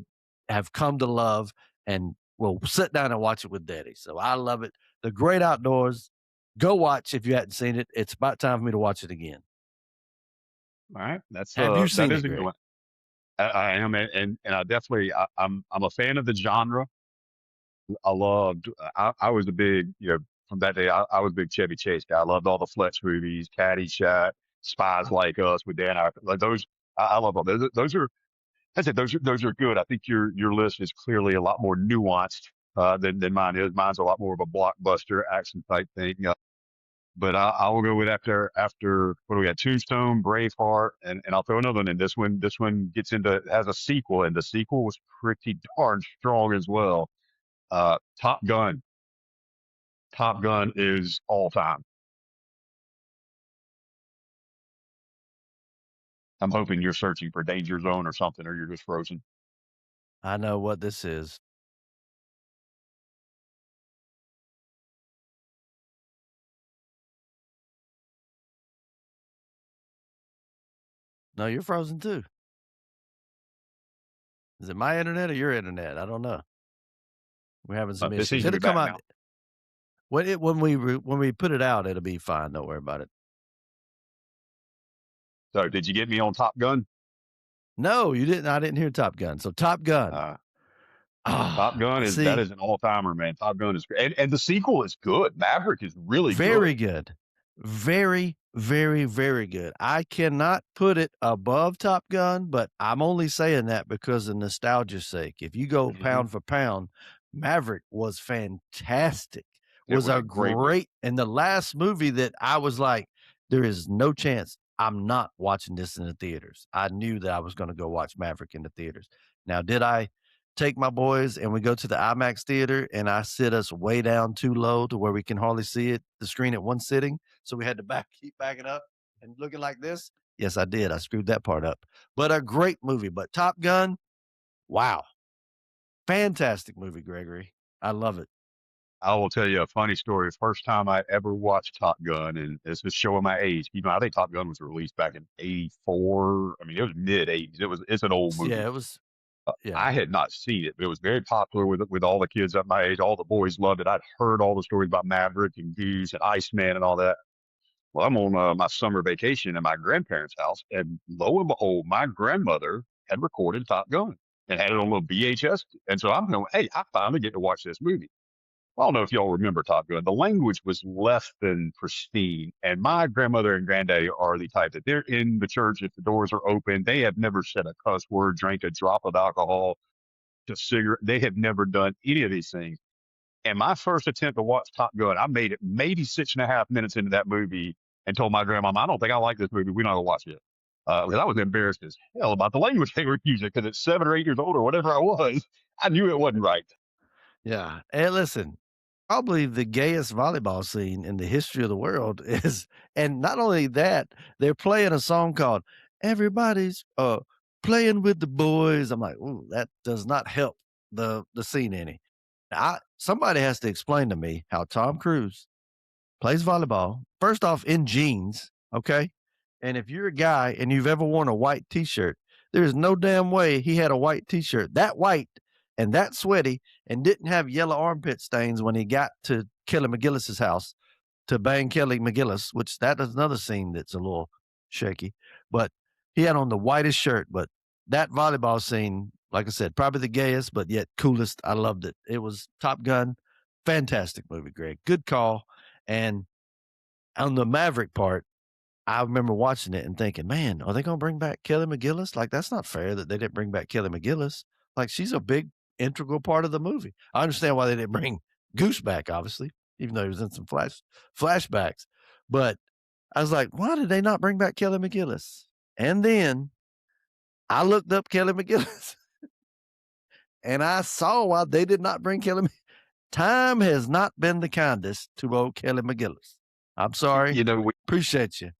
have come to love and will sit down and watch it with daddy. So I love it. The Great Outdoors. Go watch if you hadn't seen it. It's about time for me to watch it again. All right, that's Have you that seen is it, a good Greg? one. I am, and I definitely I'm a fan of the genre. I loved. I was a big, from that day. I was a big Chevy Chase guy. I loved all the Fletch movies, Caddyshack, Spies Like Us with Dan Aykroyd. Like those, I love all those. Those are, I said, those are good. I think your list is clearly a lot more nuanced than mine is. Mine's a lot more of a blockbuster action type thing. But I will go with after what do we got? Tombstone, Braveheart, and I'll throw another one in. This one gets into has a sequel, and the sequel was pretty darn strong as well. Top Gun. Top Gun is all time. I'm hoping you're searching for Danger Zone or something, or you're just frozen. I know what this is. No, you're frozen too. Is it my internet or your internet? I don't know. We're having some It issues. seems to be It'll come back out now. when we put it out. It'll be fine. Don't worry about it. So, did you get me on Top Gun? No, you didn't. I didn't hear Top Gun. So Top Gun. Uh, Top Gun is that See, is an all timer, man. Top Gun is great, and the sequel is good. Maverick is really very good. good. Very, very, very good. I cannot put it above Top Gun, but I'm only saying that because of nostalgia's sake. If you go Hmm. pound for pound, Maverick was fantastic. It Was was a a great movie. great and the last movie that I was like, there is no chance I'm not watching this in the theaters. I knew that I was going to go watch Maverick in the theaters. Now, did I take my boys and we go to the IMAX theater and I sit us way down too low to where we can hardly see it, the screen at one sitting? So we had to keep backing up and looking like this. Yes, I did. I screwed that part up. But a great movie. But Top Gun, wow. Fantastic movie, Gregory. I love it. I will tell you a funny story. First time I ever watched Top Gun, and this is showing my age. I think Top Gun was released back in '84. I mean, it was mid '80s. It's an old Yeah, movie. it was. Yeah. I had not seen it, but it was very popular with all the kids at my age. All the boys loved it. I'd heard all the stories about Maverick and Goose and Iceman and all that. Well, I'm on my summer vacation at my grandparents' house, and lo and behold, my grandmother had recorded Top Gun and had it on a little VHS. And so I'm going, hey, I finally get to watch this movie. I don't know if y'all remember Top Gun. The language was less than pristine. And my grandmother and granddaddy are the type that they're in the church if the doors are open. They have never said a cuss word, drank a drop of alcohol, just cigarette. They have never done any of these things. And my first attempt to watch Top Gun, I made it maybe 6.5 minutes into that movie and told my grandma, I don't think I like this movie. We're not going to watch it. Because I was embarrassed as hell about the language they were using because at 7 or 8 years old or whatever I was, I knew it wasn't right. Yeah. And listen, probably the gayest volleyball scene in the history of the world is, and not only that, they're playing a song called Everybody's Playing with the Boys. I'm like, ooh, that does not help the scene any. Somebody has to explain to me how Tom Cruise plays volleyball, first off in jeans, okay? And if you're a guy and you've ever worn a white t-shirt, there's no damn way he had a white t-shirt that white and that sweaty and didn't have yellow armpit stains when he got to Kelly McGillis's house to bang Kelly McGillis, which that is another scene that's a little shaky. But he had on the whitest shirt. But that volleyball scene, like I said, probably the gayest, but yet coolest. I loved it. It was Top Gun. Fantastic movie, Greg. Good call. And on the Maverick part, I remember watching it and thinking, man, are they going to bring back Kelly McGillis? Like, that's not fair that they didn't bring back Kelly McGillis. Like, she's a big integral part of the movie. I understand why they didn't bring Goose back, obviously, even though he was in some flashbacks. But I was like, why did they not bring back Kelly McGillis? And then I looked up Kelly McGillis and I saw why they did not bring Kelly. Time has not been the kindest to old Kelly McGillis. I'm sorry. Appreciate you.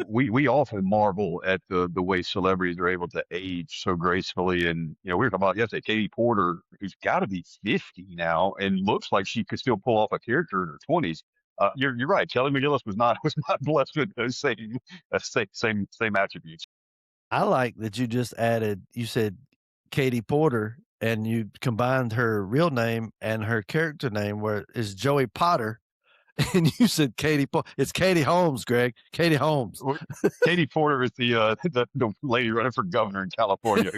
We often marvel at the way celebrities are able to age so gracefully. And we were talking about yesterday, Katie Porter, who's got to be 50 now, and looks like she could still pull off a character in her 20s. You're right. Kelly McGillis was not blessed with those same attributes. I like that you just added. You said Katie Porter, and you combined her real name and her character name, where is Joey Potter. And you said Katie. It's Katie Holmes, Greg. Katie Holmes. Katie Porter is the lady running for governor in California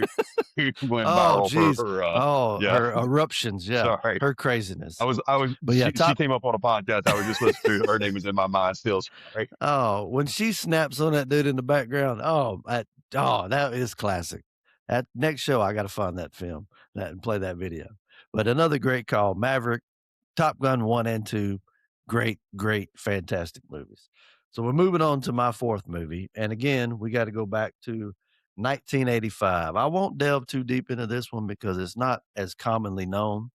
who went Oh, viral for geez. her. Her Yeah, eruptions. Yeah. sorry. Her craziness. But yeah, She came up on a podcast. I was just listening to her name was in my mind still. Sorry. Oh, when she snaps on that dude in the background, that is classic. That next show, I got to find that film and play that video. But another great call, Maverick, Top Gun 1 and 2, great, great, fantastic movies. So we're moving on to my fourth movie. And again, we got to go back to 1985. I won't delve too deep into this one because it's not as commonly known,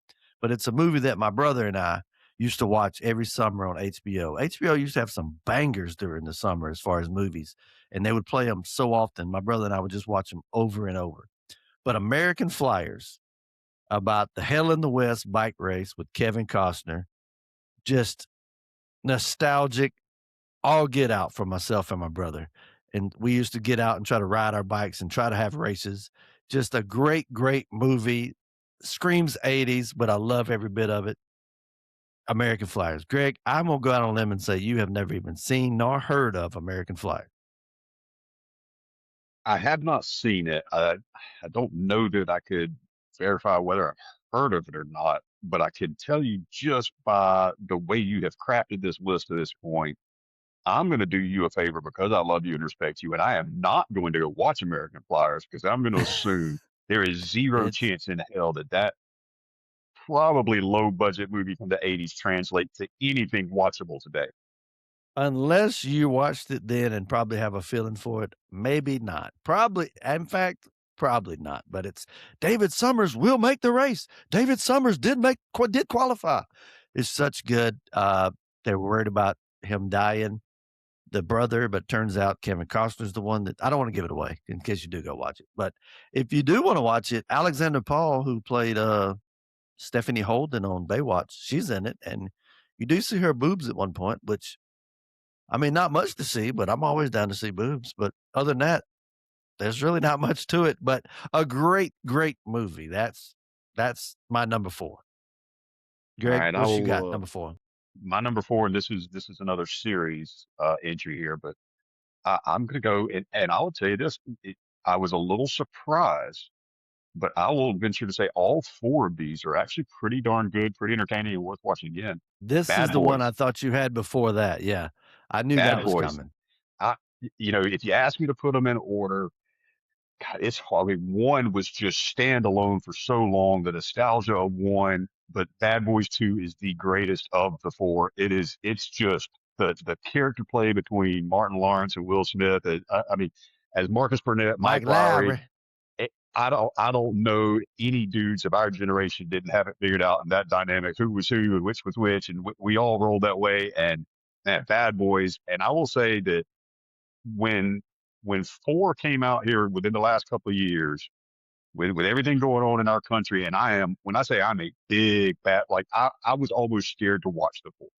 but it's a movie that my brother and I used to watch every summer on HBO. HBO used to have some bangers during the summer as far as movies, and they would play them so often. My brother and I would just watch them over and over. But American Flyers, about the Hell in the West bike race with Kevin Costner, just nostalgic, all get out for myself and my brother. And we used to get out and try to ride our bikes and try to have races. Just a great, great movie. Screams 80s, but I love every bit of it. American Flyers. Greg, I'm going to go out on a limb and say you have never even seen nor heard of American Flyers. I have not seen it. I don't know that I could verify whether I've heard of it or not, but I can tell you just by the way you have crafted this list to this point, I'm going to do you a favor because I love you and respect you, and I am not going to go watch American Flyers because I'm going to assume there is zero It's chance in hell that probably low budget movie from the 80s translates to anything watchable today. unless you watched it then and probably have a feeling for it, maybe not. Probably, in fact, probably not. But it's David Summers will make the race. David Summers did qualify. It's such good. They were worried about him dying, the brother, but turns out Kevin Costner's the one that I don't want to give it away in case you do go watch it. But if you do want to watch it, Alexander Paul, who played Stephanie Holden on Baywatch, she's in it, and you do see her boobs at one point, which I mean, not much to see, but I'm always down to see boobs. But other than that, there's really not much to it. But a great, great movie. That's my number four. All Greg, right, I what you got? will. Number four. My number four, and this is another series entry here, but I'm going to go and I will tell you this: I was a little surprised, but I will venture to say all four of these are actually pretty darn good, pretty entertaining, and worth watching again. This is Bad the one I Boys, thought you had before that. Yeah, I knew that Bad was Boys. coming. I, if you ask me to put them in order, God, it's hard. I mean, one was just standalone for so long, the nostalgia of one, but Bad Boys 2 is the greatest of the four. It's just the character play between Martin Lawrence and Will Smith. I mean, as Marcus Burnett, Mike Mike Lowry, Lowry. I don't know any dudes of our generation didn't have it figured out in that dynamic, who was who and which was which, and we all rolled that way. And man, Bad Boys, and I will say that when when four came out here within the last couple of years, with everything going on in our country, and when I say I'm a big fat, like I was almost scared to watch the four.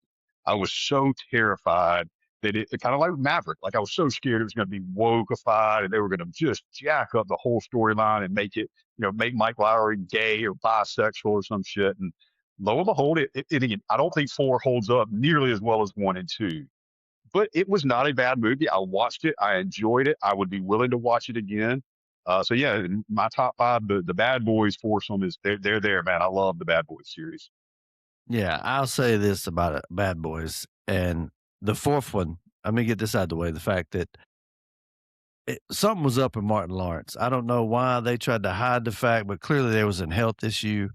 I was so terrified that it kind of like Maverick, like I was so scared it was going to be wokeified and they were going to just jack up the whole storyline and make it, make Mike Lowry gay or bisexual or some shit. And lo and behold, again, I don't think four holds up nearly as well as one and two, but it was not a bad movie. I watched it. I enjoyed it. I would be willing to watch it again. So yeah, in my top five, the Bad Boys foursome is they're there, man. I love the Bad Boys series. Yeah, I'll say this about it, Bad Boys. And the fourth one, let me get this out of the way. The fact that something was up with Martin Lawrence. I don't know why they tried to hide the fact, but clearly there was a health issue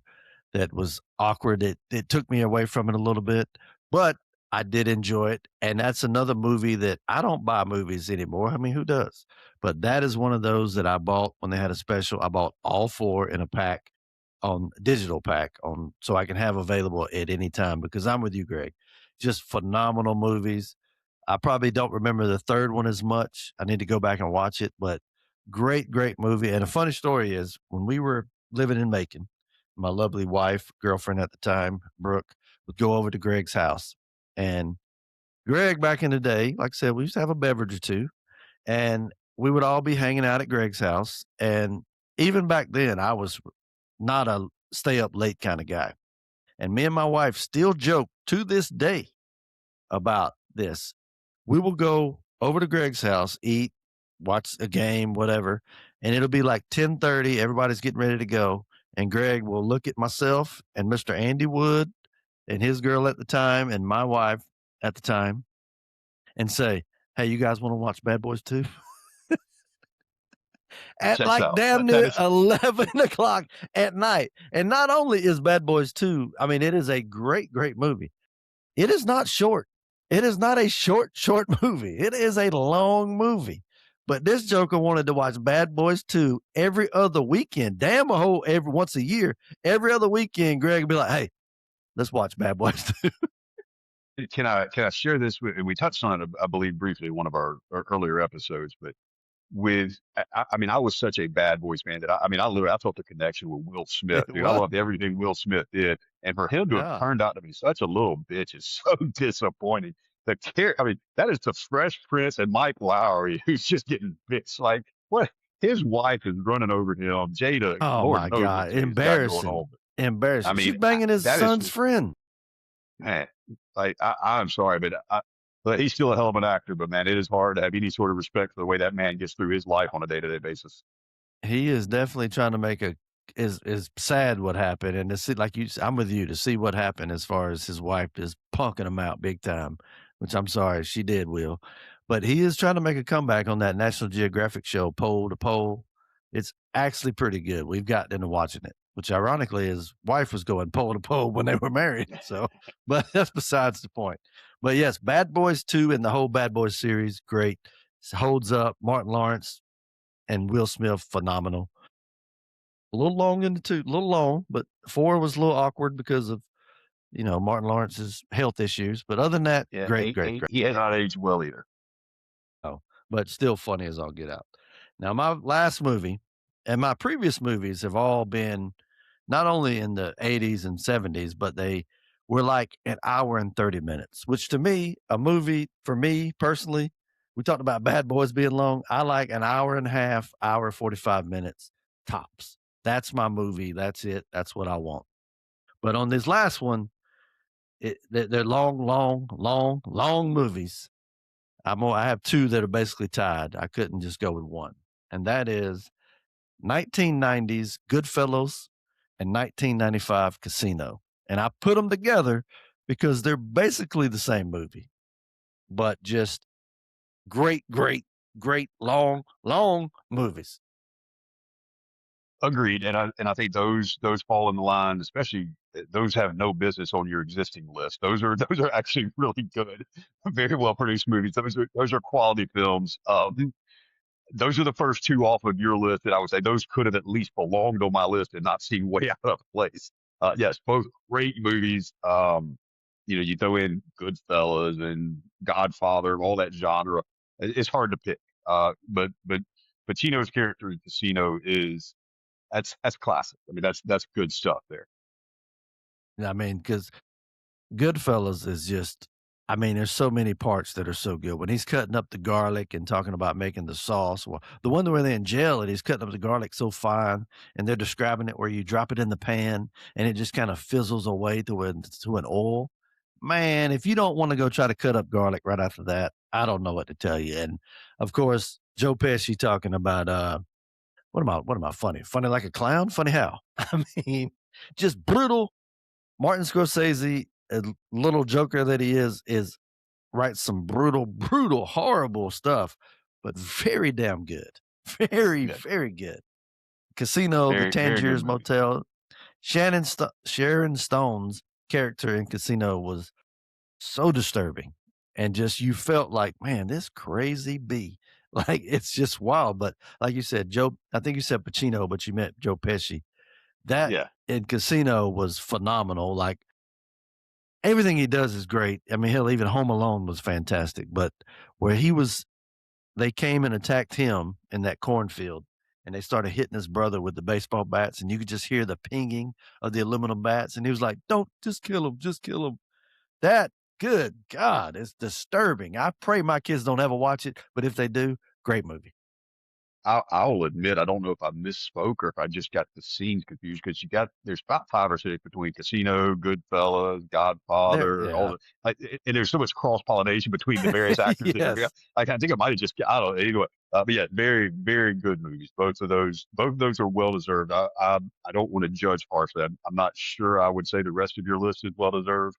that was awkward. It took me away from it a little bit, but I did enjoy it. And that's another movie that I don't buy movies anymore. I mean, who does? But that is one of those that I bought when they had a special. I bought all four in a pack on digital pack on so I can have available at any time because I'm with you, Greg. Just phenomenal movies. I probably don't remember the third one as much. I need to go back and watch it, but great, great movie. And a funny story is when we were living in Macon, my lovely wife, girlfriend at the time, Brooke, would go over to Greg's house. And Greg, back in the day, like I said, we used to have a beverage or two, and we would all be hanging out at Greg's house. And even back then, I was not a stay up late kind of guy. And me and my wife still joke to this day about this. We will go over to Greg's house, eat, watch a game, whatever, and it'll be like 10:30. Everybody's getting ready to go, and Greg will look at myself and Mr. Andy Wood and his girl at the time and my wife at the time and say, "Hey, you guys want to watch Bad Boys 2?" At Checks like out. damn That near is 11 o'clock at night. And not only is Bad Boys 2, I mean, it is a great, great movie. It is not short. It is not a short movie. It is a long movie. But this joker wanted to watch Bad Boys 2 every other weekend. Damn a whole once a year. Every other weekend, Greg would be like, "Hey, let's watch Bad Boys 2." can I share this with, and we touched on it, I believe, briefly in one of our earlier episodes, but I mean, I was such a Bad Boys fan that I mean, I felt the connection with Will Smith, It dude. I was. loved everything Will Smith did, and for him to have Yeah. turned out to be such a little bitch is so disappointing. I mean, that is the Fresh Prince and Mike Lowry who's just getting bitched. Like, what? His wife is running over him. Jada, Oh Lord my knows what God. Jada's got going on. Embarrassing. I Embarrassing. She's mean, banging his that is son's just, friend. man, like I'm sorry, but he's still a hell of an actor. But man, it is hard to have any sort of respect for the way that man gets through his life on a day-to-day basis. He is definitely trying to make is sad what happened, and to see, like I'm with you, to see what happened as far as his wife is punking him out big time, which I'm sorry she did, Will. But he is trying to make a comeback on that National Geographic show, Pole to Pole. It's actually pretty good. We've gotten into watching it, which ironically his wife was going pole to pole when they were married. So, but that's besides the point. But yes, Bad Boys 2 and the whole Bad Boys series, great. Holds up. Martin Lawrence and Will Smith, phenomenal. A little long in the two, a little long, but 4 was a little awkward because of Martin Lawrence's health issues. But other than that, Yeah, great, great, great. he has not aged well either. Oh, but still funny as all get out. Now, my last movie and my previous movies have all been not only in the 80s and 70s, but they were like an hour and 30 minutes, which to me, a movie for me personally, we talked about Bad Boys being long. I like an hour and a half, hour, 45 minutes tops. That's my movie. That's it. That's what I want. But on this last one, they're long, long, long, long movies. I have 2 that are basically tied. I couldn't just go with one. And that is 1990s Goodfellas and 1995 Casino. And I put them together because they're basically the same movie, but just great, great, great, long, long movies. Agreed, and I think those fall in the line, especially those have no business on your existing list. Those are actually really good, very well produced movies. Those are quality films. Those are the first 2 off of your list that I would say those could have at least belonged on my list and not seemed way out of place. Yes, both great movies. You throw in Goodfellas and Godfather, all that genre. It's hard to pick. But Pacino's character in Casino is that's classic. I mean, that's good stuff there. I mean, because Goodfellas is just, I mean, there's so many parts that are so good. When he's cutting up the garlic and talking about making the sauce, well, the one where they're in jail and he's cutting up the garlic so fine, and they're describing it where you drop it in the pan and it just kind of fizzles away to an oil. Man, if you don't want to go try to cut up garlic right after that, I don't know what to tell you. And of course, Joe Pesci talking about what am I funny? Funny like a clown? Funny how? I mean, just brutal. Martin Scorsese, a little joker that he is writes some brutal, brutal, horrible stuff, but very damn good. Very, Yeah, very good. Casino, the very very good Tangiers movie. Motel. Sharon Stone's character in Casino was so disturbing. And just you felt like, man, this crazy bee. Like it's just wild. But like you said, Joe, I think you said Pacino, but you meant Joe Pesci. That Yeah, in Casino was phenomenal. Like everything he does is great. I mean, hell, even Home Alone was fantastic. But where they came and attacked him in that cornfield, and they started hitting his brother with the baseball bats, and you could just hear the pinging of the aluminum bats. And he was like, "Don't, just kill him, just kill him." That, good God, it's disturbing. I pray my kids don't ever watch it, but if they do, great movie. I'll admit I don't know if I misspoke or if I just got the scenes confused because there's about 5 or 6 between Casino, Goodfellas, There, Godfather, all yeah. the and there's so much cross pollination between the various actors that Yes. I think I might have just I don't know anyway. But yeah, very very good movies. Both of those are well deserved. I don't want to judge harshly. I'm not sure I would say the rest of your list is well deserved,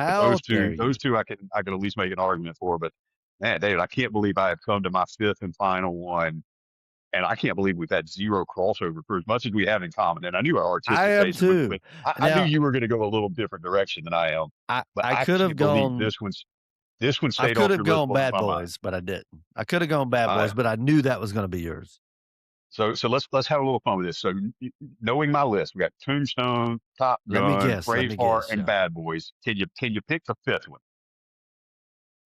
but How those dare two you? those two I can at least make an argument for. But man, David, I can't believe I have come to my fifth and final one and I can't believe we've had zero crossover for as much as we have in common. And I knew our I artistic am taste would, too. I knew Now, you were going to go a little different direction than I am, but I I could have can't believe gone this one I stayed could off have your list, gone blows Bad my mind. Boys, but I didn't. I could have gone Bad Uh, Boys, but I knew that was gonna be yours. so let's have a little fun with this. So knowing my list, we got Tombstone, Top Gun, Let me Braveheart, guess, and yeah. Bad Boys. Can you pick the fifth one?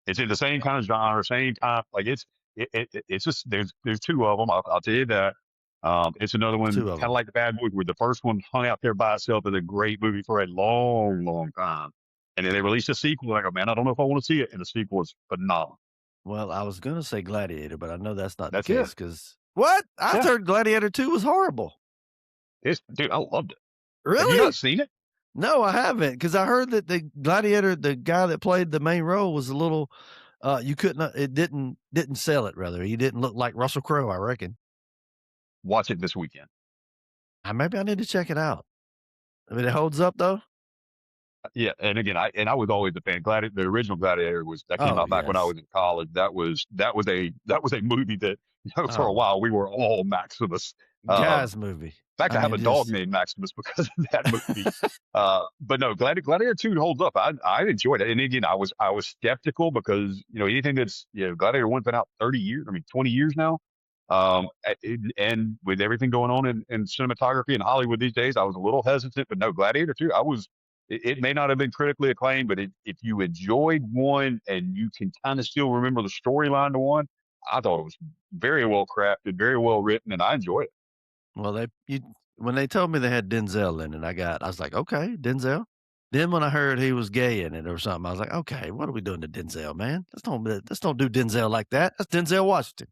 It's in the same kind of genre, same time. Like it's just there's two of them. I'll tell you that. It's another one 2 of kind of them. like the Bad Boys, where the first one hung out there by itself as a great movie for a long, long time, and then they released a sequel. And I go, man, I don't know if I want to see it, and the sequel is phenomenal. Well, I was gonna say Gladiator, but I know that's not the That's it. case because what? I Yeah, heard Gladiator 2 was horrible. it's dude, I loved it. Have you not Really? seen it? No, I haven't because I heard that the Gladiator, the guy that played the main role, was a little. You couldn't. It didn't sell it. Rather, he didn't look like Russell Crowe. I reckon. Watch it this weekend. Maybe I need to check it out. I mean, it holds up though. Yeah, and again, I was always a fan. Gladi The original Gladiator that came Oh out back when I yes, was in college. That was a movie that for a oh while we were all Maximus. guys movie. In fact, I I have mean, a dog just named Maximus because of that movie. But no, Gladiator 2 holds up. I enjoyed it. And again, I was skeptical because anything that's Gladiator 1's been out 30 years. I mean 20 years now. And with everything going on in cinematography in Hollywood these days, I was a little hesitant. But no, Gladiator 2, it may not have been critically acclaimed, but if you enjoyed one and you can kind of still remember the storyline to one, I thought it was very well crafted, very well written, and I enjoyed it. well, when they told me they had Denzel in it, I was like, okay, Denzel. Then when I heard he was gay in it or something, I was like, okay, what are we doing to Denzel, man? Let's don't do Denzel like that. That's Denzel Washington.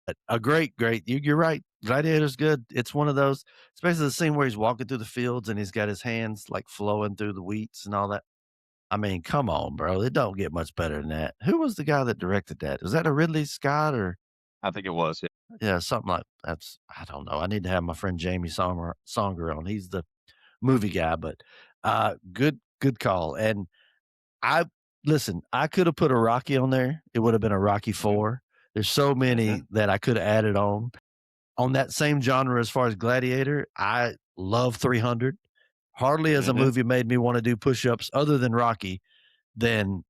But a great. You're right. Gladiator's good. It's one of those, especially the scene where he's walking through the fields and he's got his hands like flowing through the wheats and all that. I mean, come on, bro. It don't get much better than that. Who was the guy that directed that? Was that a Ridley Scott or I think it was. yeah, something like that's I don't know. I need to have my friend Jamie Songer on. He's the movie guy, but good call. And I listen, I could have put a Rocky on there. It would have been a Rocky Yeah. 4. There's so Mhm. many that I could have added on that same genre as far as Gladiator. I love 300. Hardly as a Mhm. movie made me want to do push-ups other than Rocky than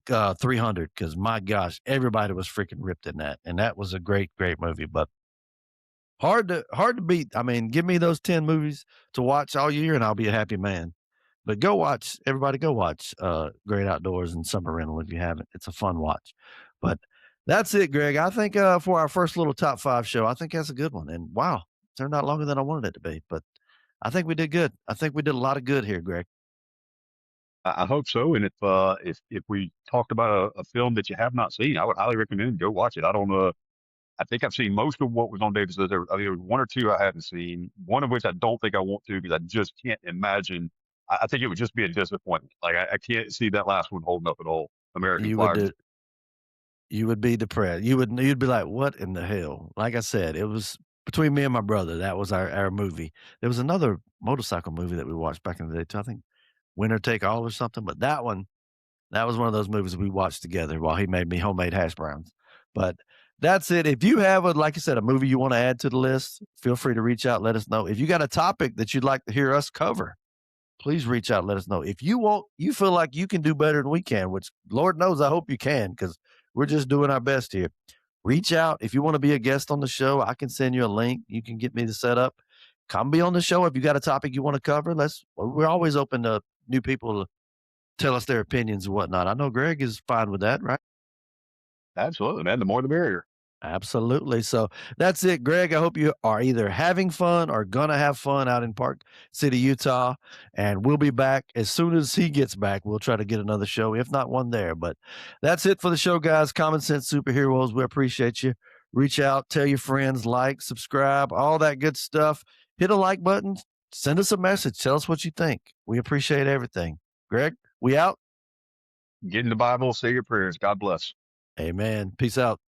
300 because my gosh, everybody was freaking ripped in that, and that was a great movie. But hard to beat. I mean, give me those 10 movies to watch all year, and I'll be a happy man. But everybody go watch Great Outdoors and Summer Rental if you haven't. It's a fun watch. But that's it, Greg. I think for our first little top 5 show, I think that's a good one. And wow, turned out longer than I wanted it to be. But I think we did good. I think we did a lot of good here, Greg. I hope so. And if we talked about a film that you have not seen, I would highly recommend go watch it. I don't know. I think I've seen most of what was on David's list. I think there was one or two I hadn't seen. One of which I don't think I want to because I just can't imagine. I think it would just be a disappointment. Like I can't see that last one holding up at all. American You would Flyer. do, you would be depressed. You'd be like, what in the hell? Like I said, it was between me and my brother. That was our movie. There was another motorcycle movie that we watched back in the day too. I think Winner Take All or something. But that was one of those movies we watched together while he made me homemade hash browns. But that's it. If you have like I said, a movie you want to add to the list, feel free to reach out. Let us know. If you got a topic that you'd like to hear us cover, please reach out. Let us know. If you feel like you can do better than we can, which Lord knows I hope you can, because we're just doing our best here. Reach out. If you want to be a guest on the show, I can send you a link. You can get me the setup. Come be on the show. If you got a topic you want to cover, we're always open to new people to tell us their opinions and whatnot. I know Greg is fine with that, right? Absolutely, man. The more the merrier. Absolutely. So that's it, Greg. I hope you are either having fun or gonna have fun out in Park City, Utah. And we'll be back as soon as he gets back. We'll try to get another show, if not one there. But that's it for the show, guys. Common Sense Superheroes. We appreciate you. Reach out, tell your friends, like, subscribe, all that good stuff. Hit a like button. Send us a message. Tell us what you think. We appreciate everything. Greg, we out? Get in the Bible, say your prayers. God bless. Amen. Peace out.